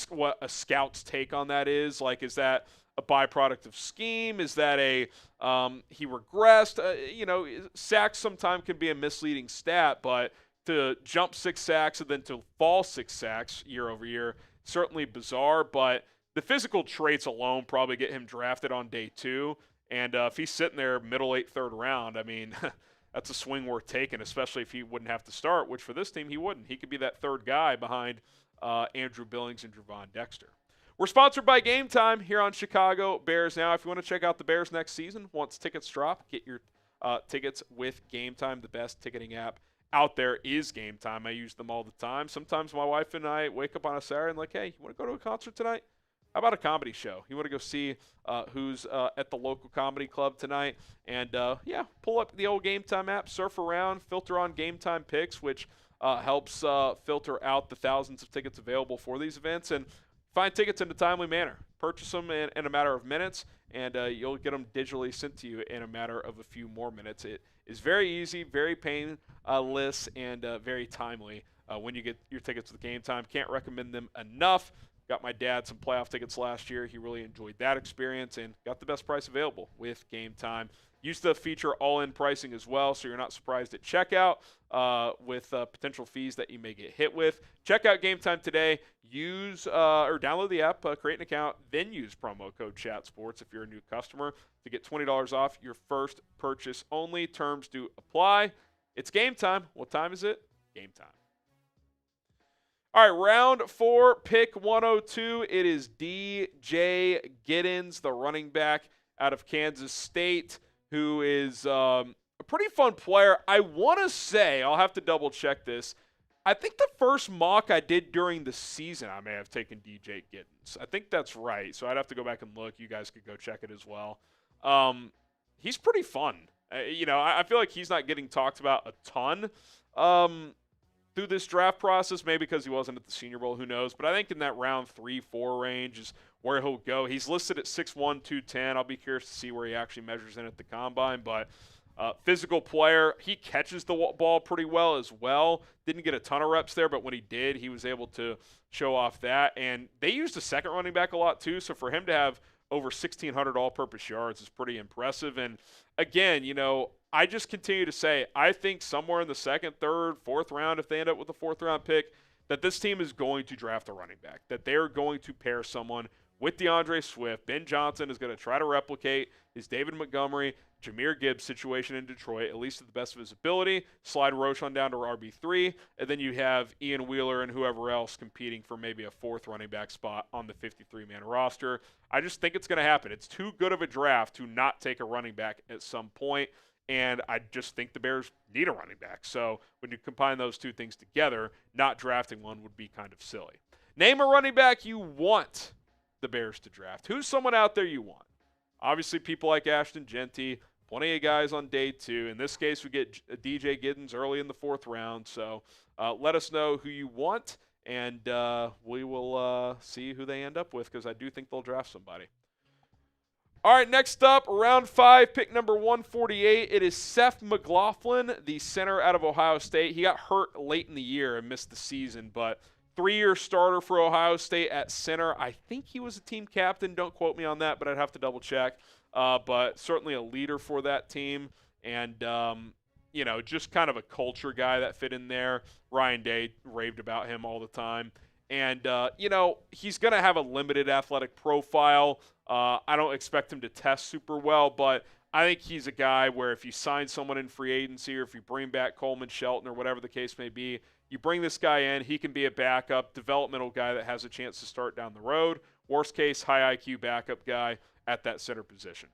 what a scout's take on that is. Like, is that a byproduct of scheme? Is that a he regressed? Sacks sometimes can be a misleading stat, but to jump 6 sacks and then to fall 6 sacks year over year, certainly bizarre. But the physical traits alone probably get him drafted on day 2. And if he's sitting there middle, late, third round, I mean, that's a swing worth taking, especially if he wouldn't have to start, which for this team he wouldn't. He could be that third guy behind Andrew Billings and Javon Dexter. We're sponsored by Game Time here on Chicago Bears Now. If you want to check out the Bears next season, once tickets drop, get your tickets with Game Time. The best ticketing app out there is Game Time. I use them all the time. Sometimes my wife and I wake up on a Saturday and like, hey, you want to go to a concert tonight? How about a comedy show? You want to go see who's at the local comedy club tonight? And, pull up the old Game Time app, surf around, filter on Game Time picks, which helps filter out the thousands of tickets available for these events, and find tickets in a timely manner. Purchase them in a matter of minutes, and you'll get them digitally sent to you in a matter of a few more minutes. It is very easy, very painless, and very timely when you get your tickets with Game Time. Can't recommend them enough. Got my dad some playoff tickets last year. He really enjoyed that experience and got the best price available with Game Time. Used to feature all-in pricing as well, so you're not surprised at checkout with potential fees that you may get hit with. Check out Game Time today. Use or download the app, create an account, then use promo code ChatSports if you're a new customer to get $20 off your first purchase only. Terms do apply. It's Game Time. What time is it? Game Time. All right, round 4, pick 102. It is DJ Giddens, the running back out of Kansas State, who is a pretty fun player. I want to say, I'll have to double check this, I think the first mock I did during the season, I may have taken DJ Giddens. I think that's right, so I'd have to go back and look. You guys could go check it as well. He's pretty fun. I feel like he's not getting talked about a ton through this draft process, maybe because he wasn't at the Senior Bowl, who knows. But I think in that round 3-4 range is where he'll go. He's listed at 6'1", 210. I'll be curious to see where he actually measures in at the combine. But physical player. He catches the ball pretty well as well. Didn't get a ton of reps there, but when he did, he was able to show off that. And they used a second running back a lot too, so for him to have over 1,600 all-purpose yards is pretty impressive. And again, I just continue to say, I think somewhere in the second, third, fourth round, if they end up with a fourth-round pick, that this team is going to draft a running back, that they are going to pair someone with DeAndre Swift. Ben Johnson is going to try to replicate his David Montgomery, Jahmyr Gibbs situation in Detroit, at least to the best of his ability. Slide Roche on down to RB3, and then you have Ian Wheeler and whoever else competing for maybe a fourth running back spot on the 53-man roster. I just think it's going to happen. It's too good of a draft to not take a running back at some point, and I just think the Bears need a running back. So when you combine those two things together, not drafting one would be kind of silly. Name a running back you want the Bears to draft. Who's someone out there you want? Obviously, people like Ashton Genty, plenty of guys on day 2. In this case, we get DJ Giddens early in the 4th round. So let us know who you want, and we will see who they end up with, because I do think they'll draft somebody. All right, next up, round 5, pick number 148. It is Seth McLaughlin, the center out of Ohio State. He got hurt late in the year and missed the season, but 3-year starter for Ohio State at center. I think he was a team captain. Don't quote me on that, but I'd have to double check. But certainly a leader for that team. And, just kind of a culture guy that fit in there. Ryan Day raved about him all the time. And, he's going to have a limited athletic profile. I don't expect him to test super well, but I think he's a guy where if you sign someone in free agency, or if you bring back Coleman Shelton or whatever the case may be, you bring this guy in, he can be a backup, developmental guy that has a chance to start down the road. Worst case, high IQ backup guy at that center position.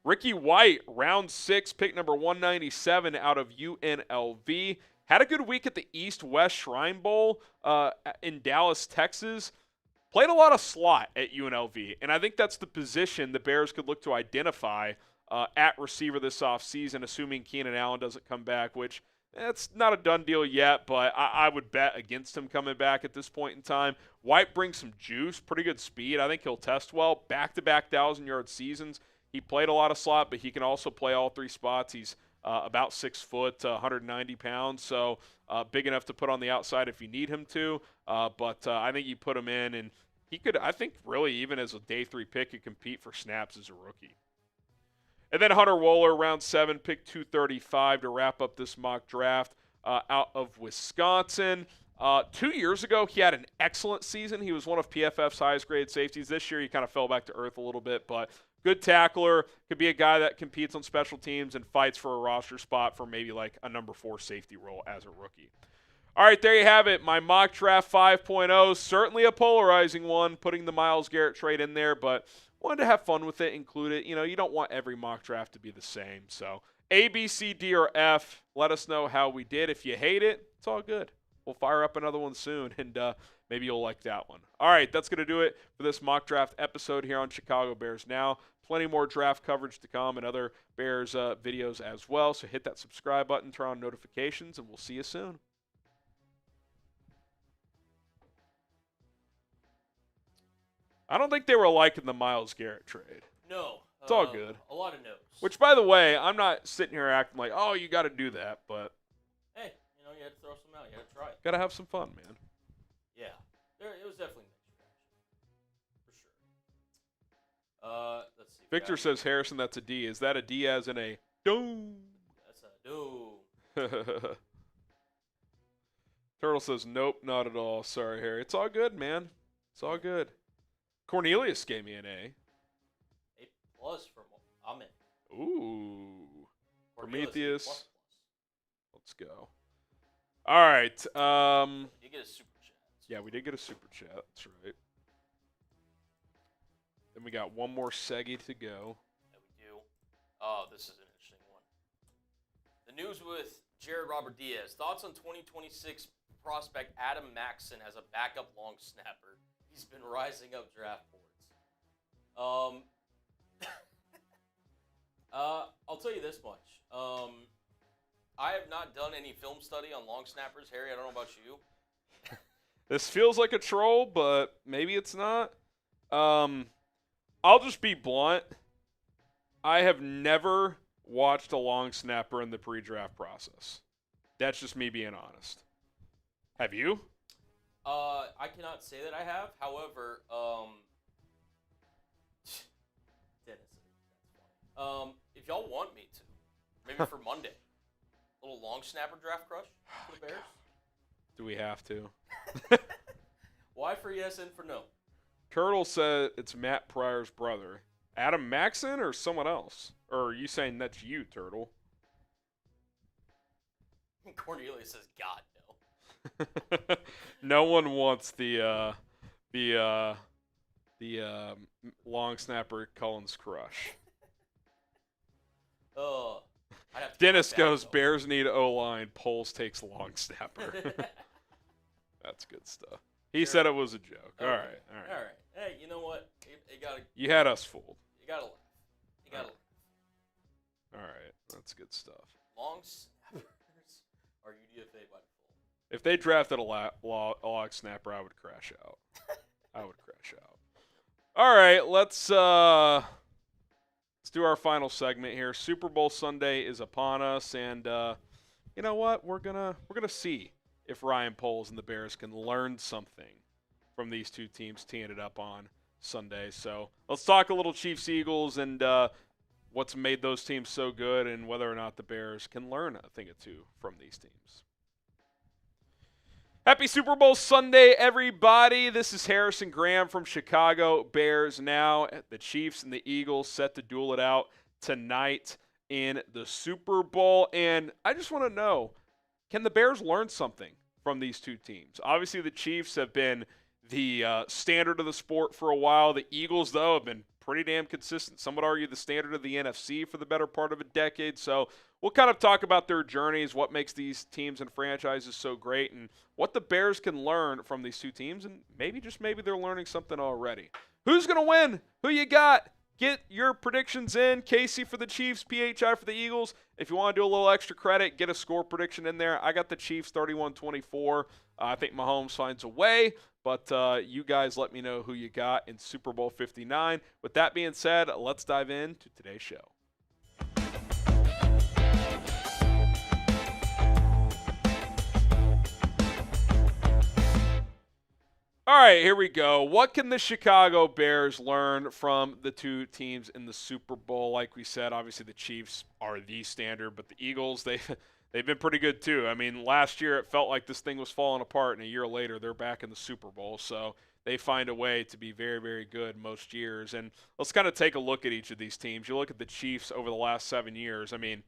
Ricky White, round 6, pick number 197 out of UNLV. Had a good week at the East-West Shrine Bowl in Dallas, Texas. Played a lot of slot at UNLV, and I think that's the position the Bears could look to identify at receiver this offseason, assuming Keenan Allen doesn't come back, which it's not a done deal yet, but I would bet against him coming back at this point in time. White brings some juice, pretty good speed. I think he'll test well. Back-to-back 1,000-yard seasons. He played a lot of slot, but he can also play all 3 spots. He's about 6 foot, 190 pounds, so big enough to put on the outside if you need him to. But I think you put him in, and he could, I think, really, even as a day 3 pick, could compete for snaps as a rookie. And then Hunter Wohler, round 7, pick 235 to wrap up this mock draft out of Wisconsin. 2 years ago, he had an excellent season. He was one of PFF's highest graded safeties. This year, he kind of fell back to earth a little bit, but good tackler. Could be a guy that competes on special teams and fights for a roster spot for maybe like a number 4 safety role as a rookie. All right, there you have it. My mock draft 5.0. Certainly a polarizing one, putting the Myles Garrett trade in there, but wanted to have fun with it, include it. You know, you don't want every mock draft to be the same. So A, B, C, D, or F. Let us know how we did. If you hate it, it's all good. We'll fire up another one soon, and maybe you'll like that one. All right, that's going to do it for this mock draft episode here on Chicago Bears Now. Plenty more draft coverage to come and other Bears videos as well. So hit that subscribe button, turn on notifications, and we'll see you soon. I don't think they were liking the Myles Garrett trade. No. It's all good. A lot of no's. Which, by the way, I'm not sitting here acting like, oh, you got to do that, but hey, you know, you had to throw some out. You had to try it. got to have some fun, man. Yeah. It was definitely mixed reaction. For sure. Let's see. Victor says, Harrison, that's a D. Is that a D as in a doom? That's a do. Turtle says, nope, not at all. Sorry, Harry. It's all good, man. It's all good. Cornelius gave me an A. A+ from Amen. Ooh. Cornelius, Prometheus. Let's go. All right. You get a super chat. Yeah, we did get a super chat. That's right. Then we got one more Seggy to go. Yeah, we do. Oh, this is an interesting one. The news with Jared Robert Diaz. Thoughts on 2026 prospect Adam Maxson as a backup long snapper. He's been rising up draft boards. I'll tell you this much. I have not done any film study on long snappers. Harry, I don't know about you. This feels like a troll, but maybe it's not. I'll just be blunt. I have never watched a long snapper in the pre-draft process. That's just me being honest. Have you? I cannot say that I have. However, Dennis, that's funny. If y'all want me to, maybe for Monday, a little long snapper draft crush for the Bears. Do we have to? Why for yes and for no? Turtle said it's Matt Pryor's brother. Adam Maxson or someone else? Or are you saying that's you, Turtle? Cornelius says, God, no. No one wants the long snapper Cullen's crush. Oh, Dennis goes, Bears need O-line. Poles takes long snapper. That's good stuff. He said it was a joke. Okay. All right. Hey, you know what? You had us fooled. You gotta laugh. All right. That's good stuff. Long snappers are UDFA by default. If they drafted a long snapper, I would crash out. All right, let's do our final segment here. Super Bowl Sunday is upon us, and you know what? We're gonna see if Ryan Poles and the Bears can learn something from these two teams teeing it up on Sunday. So let's talk a little Chiefs-Eagles and what's made those teams so good, and whether or not the Bears can learn a thing or two from these teams. Happy Super Bowl Sunday, everybody. This is Harrison Graham from Chicago Bears Now. The Chiefs and the Eagles set to duel it out tonight in the Super Bowl. And I just want to know, can the Bears learn something from these two teams? Obviously, the Chiefs have been the standard of the sport for a while. The Eagles, though, have been pretty damn consistent. Some would argue the standard of the NFC for the better part of a decade. So we'll kind of talk about their journeys, what makes these teams and franchises so great, and what the Bears can learn from these two teams. And maybe, just maybe, they're learning something already. Who's going to win? Who you got? Get your predictions in. Casey for the Chiefs, PHI for the Eagles. If you want to do a little extra credit, get a score prediction in there. I got the Chiefs 31-24. I think Mahomes finds a way, but you guys let me know who you got in Super Bowl 59. With that being said, let's dive into today's show. All right, here we go. What can the Chicago Bears learn from the two teams in the Super Bowl? Like we said, obviously the Chiefs are the standard, but the Eagles, they've been pretty good too. I mean, last year it felt like this thing was falling apart, and a year later they're back in the Super Bowl. So they find a way to be very, very good most years. And let's kind of take a look at each of these teams. You look at the Chiefs over the last 7 years. I mean,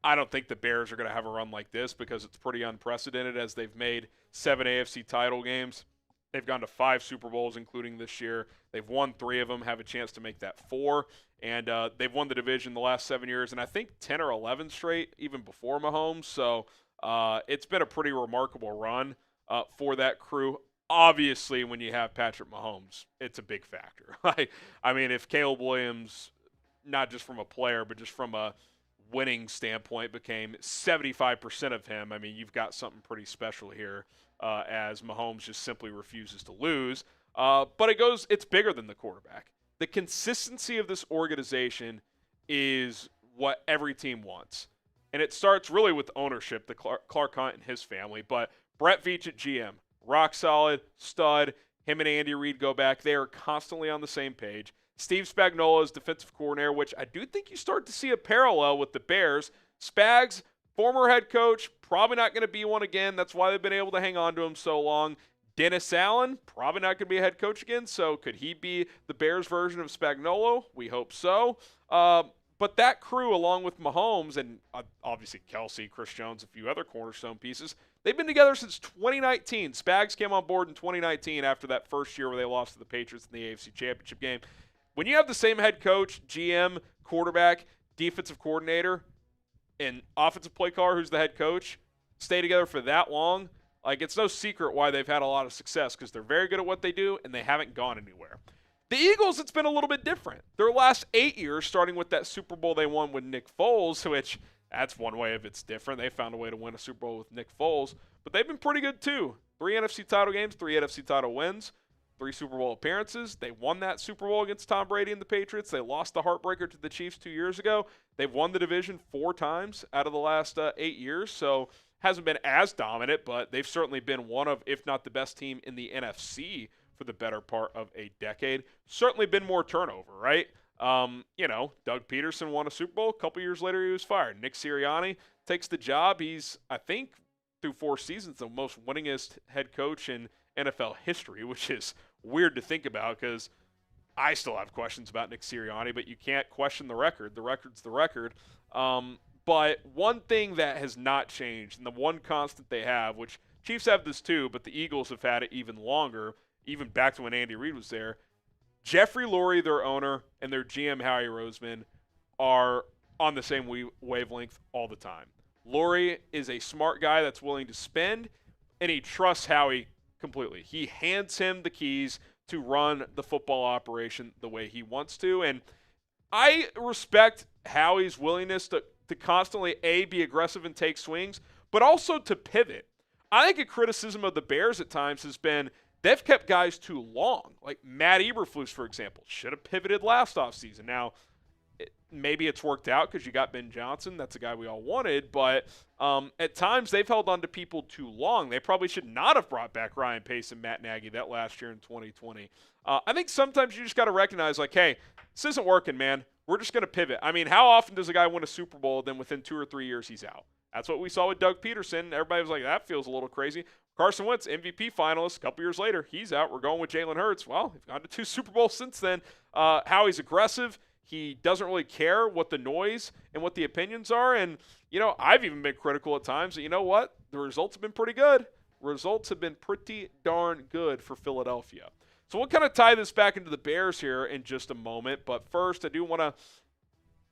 I don't think the Bears are going to have a run like this because it's pretty unprecedented, as they've made 7 AFC title games. They've gone to 5 Super Bowls, including this year. They've won 3 of them, have a chance to make that 4. And they've won the division the last 7 years, and I think 10 or 11 straight, even before Mahomes. So it's been a pretty remarkable run for that crew. Obviously, when you have Patrick Mahomes, it's a big factor. I mean, if Caleb Williams, not just from a player, but just from a winning standpoint, became 75% of him, I mean, you've got something pretty special here. As Mahomes just simply refuses to lose. But it's bigger than the quarterback. The consistency of this organization is what every team wants. And it starts really with ownership, the Clark Hunt and his family. But Brett Veach at GM, rock solid, stud. Him and Andy Reid go back. They are constantly on the same page. Steve Spagnuolo is defensive coordinator, which I do think you start to see a parallel with the Bears. Spags, former head coach, probably not going to be one again. That's why they've been able to hang on to him so long. Dennis Allen, probably not going to be a head coach again, so could he be the Bears version of Spagnuolo? We hope so. But that crew, along with Mahomes and obviously Kelsey, Chris Jones, a few other cornerstone pieces, they've been together since 2019. Spags came on board in 2019 after that first year where they lost to the Patriots in the AFC Championship game. When you have the same head coach, GM, quarterback, defensive coordinator, and offensive play caller who's the head coach stay together for that long, like, it's no secret why they've had a lot of success, because they're very good at what they do and they haven't gone anywhere. The Eagles, it's been a little bit different. Their last 8 years, starting with that Super Bowl they won with Nick Foles, which that's one way of it's different. They found a way to win a Super Bowl with Nick Foles, but they've been pretty good too. 3 NFC title games, 3 NFC title wins, 3 Super Bowl appearances. They won that Super Bowl against Tom Brady and the Patriots. They lost the heartbreaker to the Chiefs 2 years ago. They've won the division 4 times out of the last 8 years, so hasn't been as dominant, but they've certainly been one of, if not the best team in the NFC for the better part of a decade. Certainly been more turnover, right? Doug Peterson won a Super Bowl. A couple years later, he was fired. Nick Sirianni takes the job. He's, I think, through 4 seasons, the most winningest head coach in NFL history, which is weird to think about because I still have questions about Nick Sirianni, but you can't question the record. The record's the record. But one thing that has not changed, and the one constant they have, which Chiefs have this too, but the Eagles have had it even longer, even back to when Andy Reid was there, Jeffrey Lurie, their owner, and their GM, Howie Roseman, are on the same wavelength all the time. Lurie is a smart guy that's willing to spend, and he trusts Howie completely. He hands him the keys to run the football operation the way he wants to, and I respect Howie's willingness to constantly, A, be aggressive and take swings, but also to pivot. I think a criticism of the Bears at times has been they've kept guys too long. Like Matt Eberflus, for example, should have pivoted last offseason. Now, maybe it's worked out because you got Ben Johnson. That's a guy we all wanted. But at times they've held on to people too long. They probably should not have brought back Ryan Pace and Matt Nagy that last year in 2020. I think sometimes you just got to recognize, like, hey, this isn't working, man. We're just going to pivot. I mean, how often does a guy win a Super Bowl, then within 2 or 3 years he's out? That's what we saw with Doug Peterson. Everybody was like, that feels a little crazy. Carson Wentz, MVP finalist, a couple years later, he's out. We're going with Jalen Hurts. Well, he's gone to 2 Super Bowls since then. Howie's aggressive. He doesn't really care what the noise and what the opinions are. And, I've even been critical at times that, you know what? The results have been pretty good. Results have been pretty darn good for Philadelphia. So we'll kind of tie this back into the Bears here in just a moment. But first, I do want to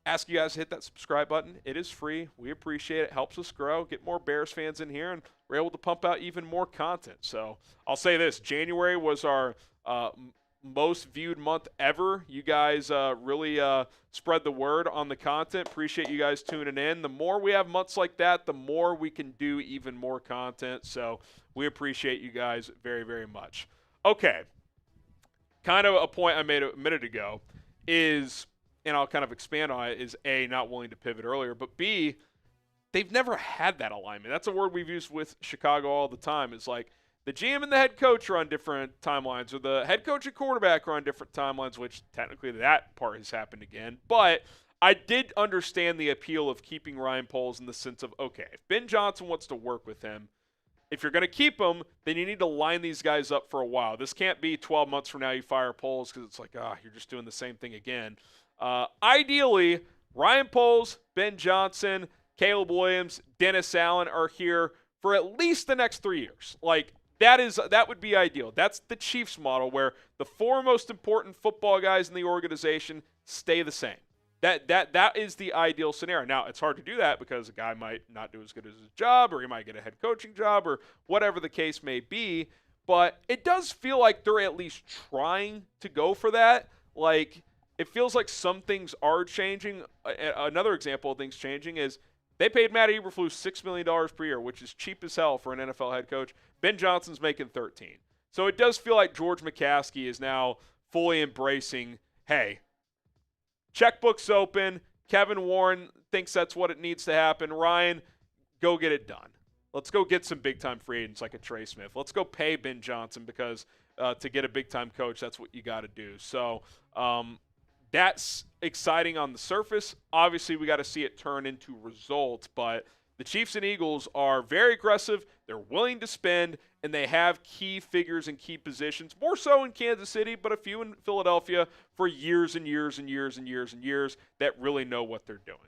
ask you guys to hit that subscribe button. It is free. We appreciate it. It helps us grow, get more Bears fans in here, and we're able to pump out even more content. So I'll say this. January was our most viewed month ever. You guys really spread the word on the content. Appreciate you guys tuning in. The more we have months like that, the more we can do even more content. So we appreciate you guys very, very much. Okay. Kind of a point I made a minute ago is, and I'll kind of expand on it, is A, not willing to pivot earlier, but B, they've never had that alignment. That's a word we've used with Chicago all the time. It's like the GM and the head coach are on different timelines, or the head coach and quarterback are on different timelines, which technically that part has happened again. But I did understand the appeal of keeping Ryan Poles in the sense of, okay, if Ben Johnson wants to work with him, if you're going to keep them, then you need to line these guys up for a while. This can't be 12 months from now you fire Poles because it's like, you're just doing the same thing again. Ideally, Ryan Poles, Ben Johnson, Caleb Williams, Dennis Allen are here for at least the next 3 years. Like, that would be ideal. That's the Chiefs model where the 4 most important football guys in the organization stay the same. That is the ideal scenario. Now, it's hard to do that because a guy might not do as good as his job, or he might get a head coaching job, or whatever the case may be. But it does feel like they're at least trying to go for that. Like, it feels like some things are changing. Another example of things changing is they paid Matt Eberflus $6 million per year, which is cheap as hell for an NFL head coach. Ben Johnson's making $13 million. So it does feel like George McCaskey is now fully embracing, hey, checkbook's open. Kevin Warren thinks that's what it needs to happen. Ryan, go get it done. Let's go get some big-time free agents like a Trey Smith. Let's go pay Ben Johnson because to get a big-time coach, that's what you got to do. So that's exciting on the surface. Obviously, we got to see it turn into results, but the Chiefs and Eagles are very aggressive. They're willing to spend, and they have key figures and key positions, more so in Kansas City, but a few in Philadelphia for years and years and years and years and years that really know what they're doing.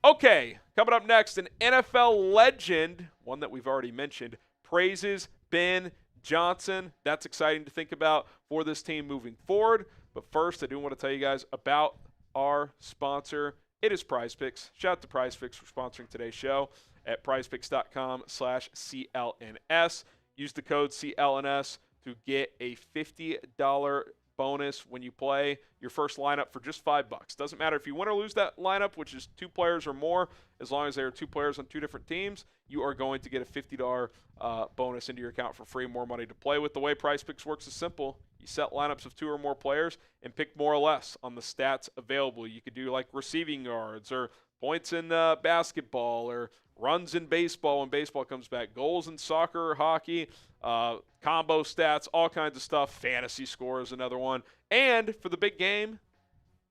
Okay, coming up next, an NFL legend, one that we've already mentioned, praises Ben Johnson. That's exciting to think about for this team moving forward. But first, I do want to tell you guys about our sponsor. It is PrizePicks. Shout out to PrizePicks for sponsoring today's show at prizepicks.com/CLNS. Use the code CLNS to get a $50 bonus when you play your first lineup for just $5. Doesn't matter if you win or lose that lineup, which is 2 players or more, as long as there are 2 players on 2 different teams, you are going to get a $50 bonus into your account for free, more money to play with. The way PrizePicks works is simple. You set lineups of 2 or more players and pick more or less on the stats available. You could do like receiving yards or points in basketball or runs in baseball when baseball comes back, goals in soccer or hockey, combo stats, all kinds of stuff. Fantasy score is another one. And for the big game,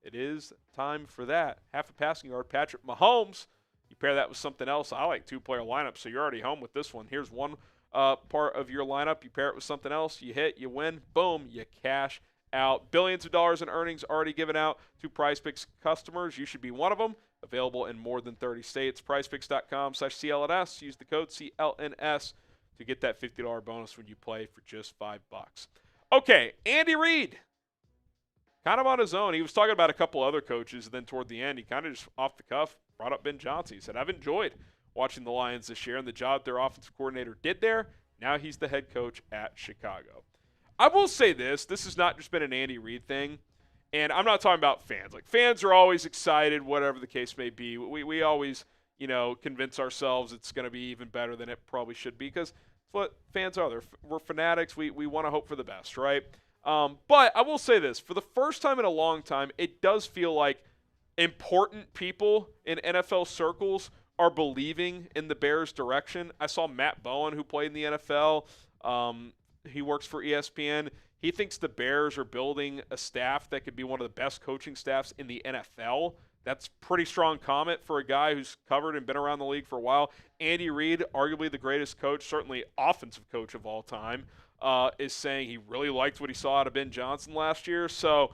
it is time for that. Half a passing yard, Patrick Mahomes. You pair that with something else. I like 2-player lineups, so you're already home with this one. Here's one part of your lineup. You pair it with something else. You hit, you win, boom, you cash out. Billions of dollars in earnings already given out to PrizePicks customers. You should be one of them. Available in more than 30 states. PrizePicks.com/CLNS. Use the code CLNS to get that $50 bonus when you play for just $5. Okay, Andy Reid. Kind of on his own. He was talking about a couple other coaches, and then toward the end, he kind of just off the cuff brought up Ben Johnson. He said, I've enjoyed watching the Lions this year and the job their offensive coordinator did there. Now he's the head coach at Chicago. I will say this. This has not just been an Andy Reid thing. And I'm not talking about fans. Like, fans are always excited, whatever the case may be. We always, convince ourselves it's going to be even better than it probably should be because it's what fans are. We're fanatics. We want to hope for the best, right? But I will say this. For the first time in a long time, it does feel like important people in NFL circles are believing in the Bears' direction. I saw Matt Bowen, who played in the NFL. He works for ESPN. He thinks the Bears are building a staff that could be one of the best coaching staffs in the NFL. That's pretty strong comment for a guy who's covered and been around the league for a while. Andy Reid, arguably the greatest coach, certainly offensive coach of all time, is saying he really liked what he saw out of Ben Johnson last year. So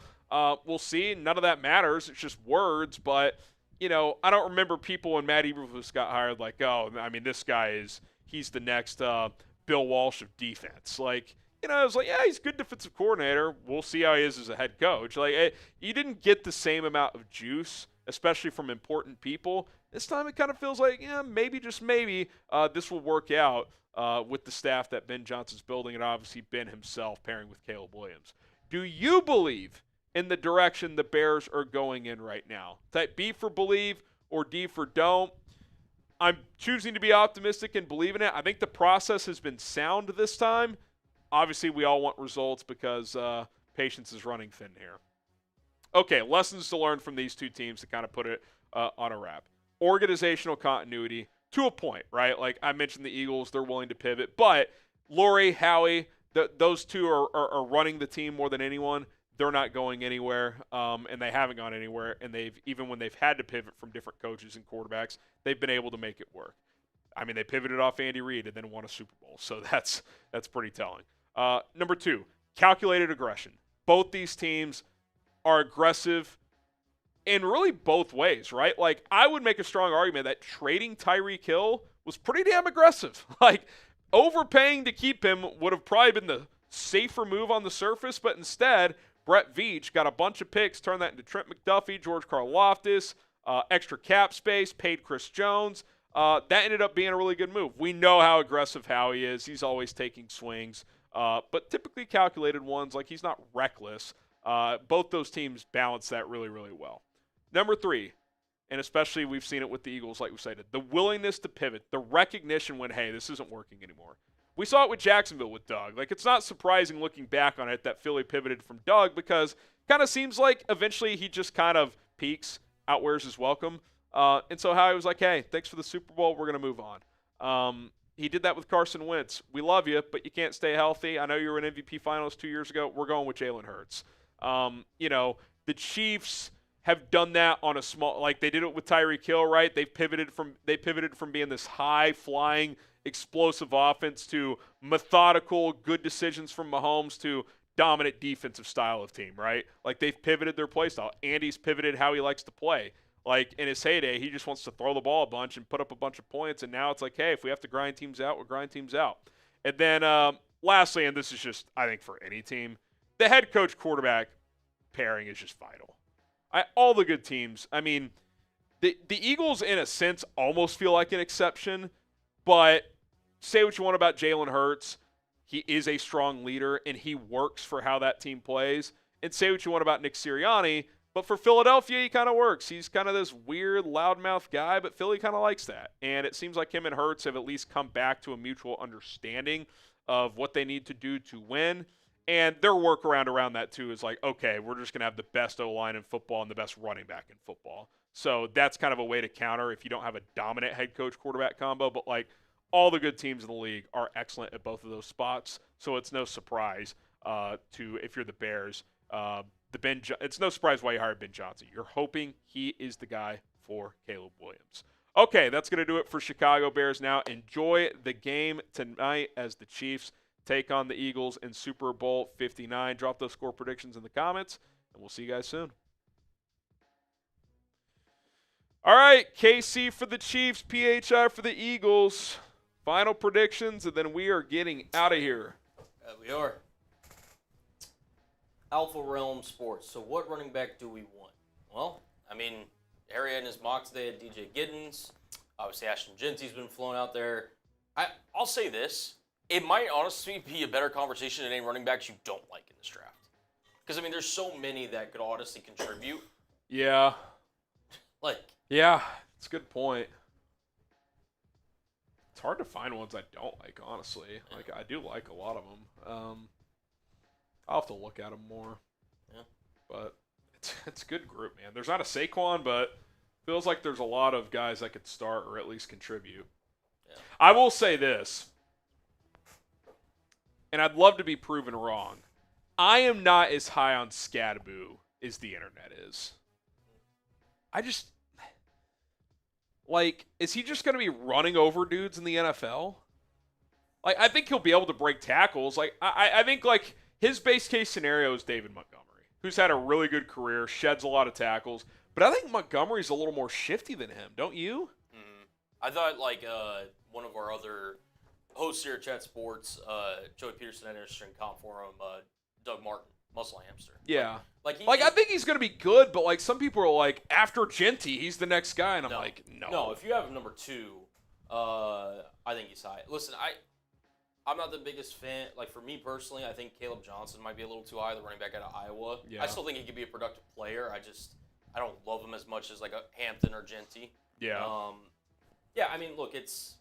we'll see. None of that matters. It's just words. But, I don't remember people when Matt Eberflus got hired like, this guy he's the next Bill Walsh of defense. Like, I was like, yeah, he's a good defensive coordinator. We'll see how he is as a head coach. Like, you didn't get the same amount of juice, especially from important people. This time it kind of feels like, yeah, maybe, just maybe, this will work out with the staff that Ben Johnson's building, and obviously Ben himself pairing with Caleb Williams. Do you believe in the direction the Bears are going in right now? Type B for believe or D for don't. I'm choosing to be optimistic and believe in it. I think the process has been sound this time. Obviously, we all want results because patience is running thin here. Okay, lessons to learn from these two teams to kind of put it on a wrap. Organizational continuity to a point, right? Like I mentioned the Eagles, they're willing to pivot. But Lurie, Howie, those two are running the team more than anyone. They're not going anywhere, and they haven't gone anywhere. And even when they've had to pivot from different coaches and quarterbacks, they've been able to make it work. I mean, they pivoted off Andy Reid and then won a Super Bowl. So that's pretty telling. Number 2, calculated aggression. Both these teams are aggressive in really both ways, right? Like, I would make a strong argument that trading Tyreek Hill was pretty damn aggressive. Like, overpaying to keep him would have probably been the safer move on the surface, but instead, Brett Veach got a bunch of picks, turned that into Trent McDuffie, George Karlaftis, extra cap space, paid Chris Jones. That ended up being a really good move. We know how aggressive Howie is. He's always taking swings, but typically calculated ones. Like, he's not reckless. Both those teams balance that really, really well. Number 3, and especially we've seen it with the Eagles, like we said, the willingness to pivot, the recognition when, hey, this isn't working anymore. We saw it with Jacksonville with Doug. Like, it's not surprising looking back on it that Philly pivoted from Doug because it kind of seems like eventually he just kind of peaks, outwears his welcome. And so Howie was like, hey, thanks for the Super Bowl. We're going to move on. He did that with Carson Wentz. We love you, but you can't stay healthy. I know you were an MVP finalist 2 years ago. We're going with Jalen Hurts. The Chiefs have done that on a small, like they did it with Tyreek Hill, right? They pivoted from being this high-flying, explosive offense to methodical, good decisions from Mahomes to dominant defensive style of team, right? Like, they've pivoted their play style. Andy's pivoted how he likes to play. Like, in his heyday, he just wants to throw the ball a bunch and put up a bunch of points, and now it's like, hey, if we have to grind teams out, we'll grind teams out. And then lastly, and this is just, I think, for any team, the head coach-quarterback pairing is just vital. All the good teams, I mean, the Eagles, in a sense, almost feel like an exception, but say what you want about Jalen Hurts. He is a strong leader, and he works for how that team plays. And say what you want about Nick Sirianni, but for Philadelphia, he kind of works. He's kind of this weird, loudmouth guy, but Philly kind of likes that. And it seems like him and Hurts have at least come back to a mutual understanding of what they need to do to win. And their workaround around that, too, is like, okay, we're just going to have the best O-line in football and the best running back in football. So that's kind of a way to counter if you don't have a dominant head coach-quarterback combo. But, like, all the good teams in the league are excellent at both of those spots. So it's no surprise if you're the Bears. It's no surprise why you hired Ben Johnson. You're hoping he is the guy for Caleb Williams. Okay, that's going to do it for Chicago Bears now. Enjoy the game tonight as the Chiefs take on the Eagles in Super Bowl 59. Drop those score predictions in the comments, and we'll see you guys soon. All right, KC for the Chiefs, PHI for the Eagles. Final predictions, and then we are getting out of here. We are. Alpha Realm Sports. So what running back do we want? Well, I mean, Harry had his mock today at DJ Giddens. Obviously, Ashton Genty's been flown out there. I'll say this. It might honestly be a better conversation than any running backs you don't like in this draft. Because, I mean, there's so many that could honestly contribute. Yeah. Yeah, it's a good point. It's hard to find ones I don't like, honestly. Yeah. Like, I do like a lot of them. I'll have to look at them more. Yeah. But it's a good group, man. There's not a Saquon, but feels like there's a lot of guys that could start or at least contribute. Yeah. I will say this. And I'd love to be proven wrong. I am not as high on Scadaboo as the internet is. Is he just going to be running over dudes in the NFL? Like, I think he'll be able to break tackles. Like, I think, like, his base case scenario is David Montgomery, who's had a really good career, sheds a lot of tackles. But I think Montgomery's a little more shifty than him, don't you? Mm-hmm. I thought, like, one of our other host here at Chat Sports, Joey Peterson, editor in Comp Forum, Doug Martin, Muscle Hamster. Yeah. Like I think he's going to be good, but, like, some people are like, after Genty, he's the next guy. And I'm like, no. No, if you have him number 2, I think he's high. Listen, I'm not the biggest fan. Like, for me personally, I think Caleb Johnson might be a little too high, the running back out of Iowa. Yeah. I still think he could be a productive player. I don't love him as much as, like, a Hampton or Genty. Yeah. Yeah, I mean, look, it's,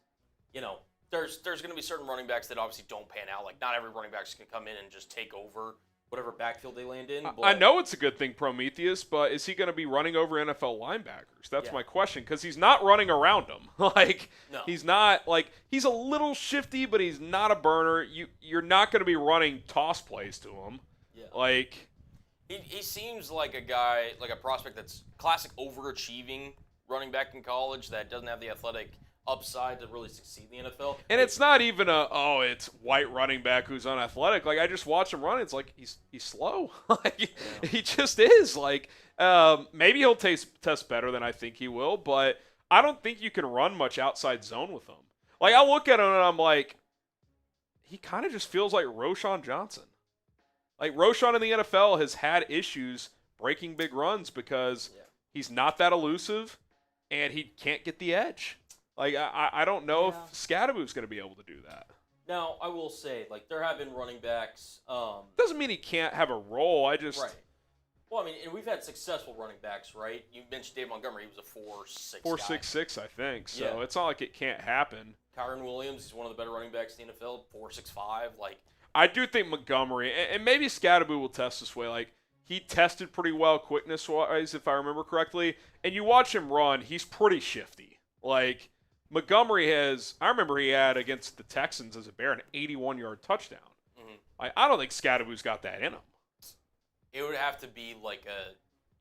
there's going to be certain running backs that obviously don't pan out. Like, not every running back can come in and just take over whatever backfield they land in. But I know it's a good thing, Prometheus, but is he going to be running over NFL linebackers? That's my question, because he's not running around them. No. He's not, he's a little shifty, but he's not a burner. You're not going to be running toss plays to him. Yeah. He seems like a guy, like a prospect that's classic overachieving running back in college that doesn't have the athletic upside to really succeed in the NFL. And it's not even it's white running back who's unathletic. Like, I just watch him run. It's like he's slow. He just is. Maybe he'll test better than I think he will, but I don't think you can run much outside zone with him. Like, I look at him and I'm like, he kind of just feels like Roschon Johnson. Like, Roschon in the NFL has had issues breaking big runs because he's not that elusive and he can't get the edge. Like, I don't know if Scadaboo's going to be able to do that. Now, I will say, like, there have been running backs. Doesn't mean he can't have a role. Right. Well, I mean, and we've had successful running backs, right? You mentioned Dave Montgomery. He was a 4.6 4.66, I think. So it's not like it can't happen. Kyron Williams, he's one of the better running backs in the NFL, 4.65. Like, I do think Montgomery, and maybe Scadaboo will test this way. Like, he tested pretty well quickness-wise, if I remember correctly. And you watch him run, he's pretty shifty. Like, Montgomery I remember he had against the Texans as a Bear an 81-yard touchdown. Mm-hmm. I don't think Scadaboo's got that in him. It would have to be like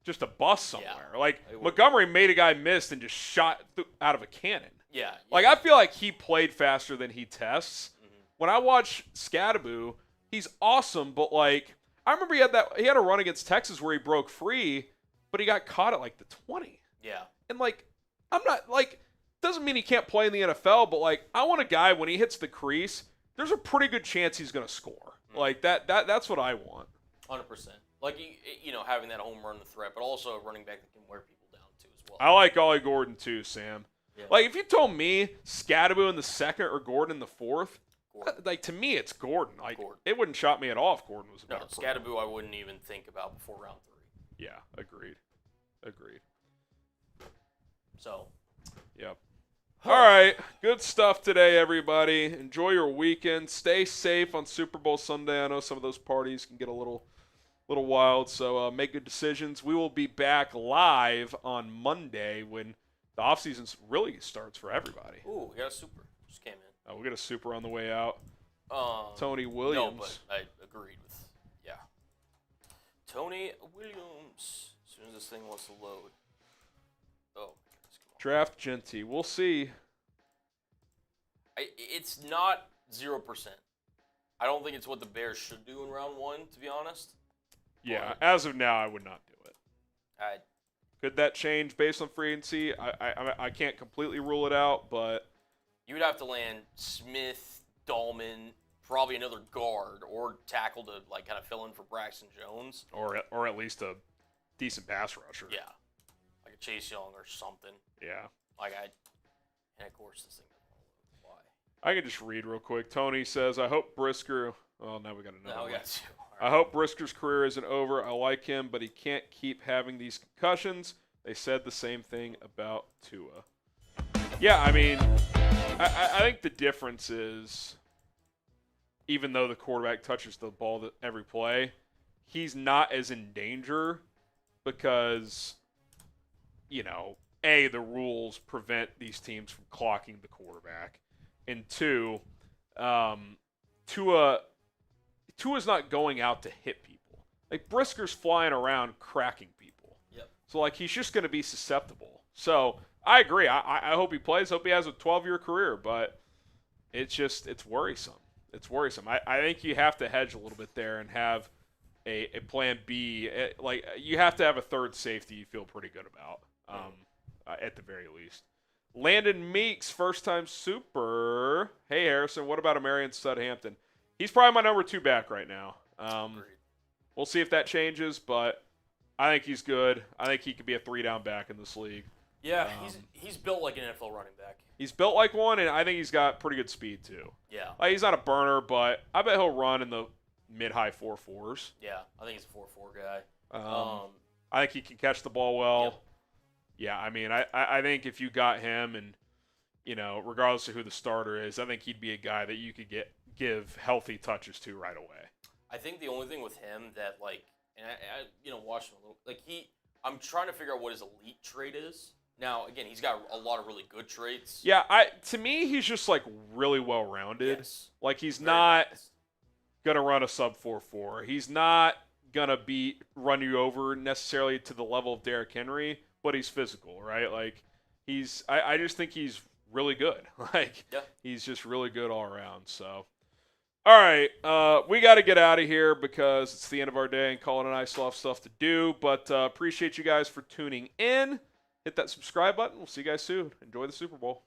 just a bust somewhere. Yeah, like, Montgomery made a guy miss and just shot out of a cannon. Yeah. Like, I feel like he played faster than he tests. Mm-hmm. When I watch Scadaboo, he's awesome, but, like, I remember he had a run against Texas where he broke free, but he got caught at, like, the 20. Yeah. And, like, I'm not, like, doesn't mean he can't play in the NFL, but, like, I want a guy, when he hits the crease, there's a pretty good chance he's going to score. Mm-hmm. Like, that's what I want. 100%. Like, having that home run threat, but also a running back that can wear people down, too, as well. I like Ollie Gordon, too, Sam. Yeah. Like, if you told me Scadaboo in the second or Gordon in the fourth, like, to me, it's Gordon. Like, it wouldn't shock me at all if Gordon was a better player. Scadaboo I wouldn't even think about before round 3. Yeah, agreed. So. Yep. All right, good stuff today, everybody. Enjoy your weekend. Stay safe on Super Bowl Sunday. I know some of those parties can get a little wild, so make good decisions. We will be back live on Monday when the offseason really starts for everybody. Ooh, we got a super. Just came in. Oh, we got a super on the way out. Tony Williams. No, but I agreed with, Tony Williams. As soon as this thing wants to load. Oh, Draft Genty. We'll see. It's not 0%. I don't think it's what the Bears should do in round 1, to be honest. Yeah, as of now, I would not do it. I Could that change based on free agency? I can't completely rule it out, but you would have to land Smith, Dahlman, probably another guard or tackle to like kind of fill in for Braxton Jones, or at least a decent pass rusher. Yeah, like a Chase Young or something. Yeah. And of course this thing. Why? I can just read real quick. Tony says, "I hope Brisker." Oh, now we got another. Now we got two. I hope Brisker's career isn't over. I like him, but he can't keep having these concussions. They said the same thing about Tua. Yeah, I mean, I think the difference is, even though the quarterback touches the ball every play, he's not as in danger because, A, the rules prevent these teams from clocking the quarterback. And two, Tua's not going out to hit people. Like, Brisker's flying around cracking people. Yep. So, he's just going to be susceptible. So, I agree. I hope he plays. Hope he has a 12-year career. But it's worrisome. It's worrisome. I think you have to hedge a little bit there and have a plan B. You have to have a third safety you feel pretty good about, at the very least. Landon Meeks, first-time super. Hey, Harrison, what about Amarian Stud-Hampton? He's probably my number 2 back right now. We'll see if that changes, but I think he's good. I think he could be a 3-down back in this league. Yeah, he's built like an NFL running back. He's built like one, and I think he's got pretty good speed, too. Yeah. Like, he's not a burner, but I bet he'll run in the mid-high 4.4s. Yeah, I think he's a 4.4 guy. I think he can catch the ball well. Yep. Yeah, I mean, I think if you got him and, regardless of who the starter is, I think he'd be a guy that you could give healthy touches to right away. I think the only thing with him that, like, and I watched him a little, like, I'm trying to figure out what his elite trait is. Now, again, he's got a lot of really good traits. Yeah, to me, he's just, like, really well-rounded. Yes. Like, he's Very not balanced. going to run a sub 4.4. He's not going to run you over necessarily to the level of Derrick Henry, but he's physical, right? Like, I just think he's really good. Like, yeah. He's just really good all around, so. All right, we got to get out of here because it's the end of our day and Colin and I still have stuff to do, but appreciate you guys for tuning in. Hit that subscribe button. We'll see you guys soon. Enjoy the Super Bowl.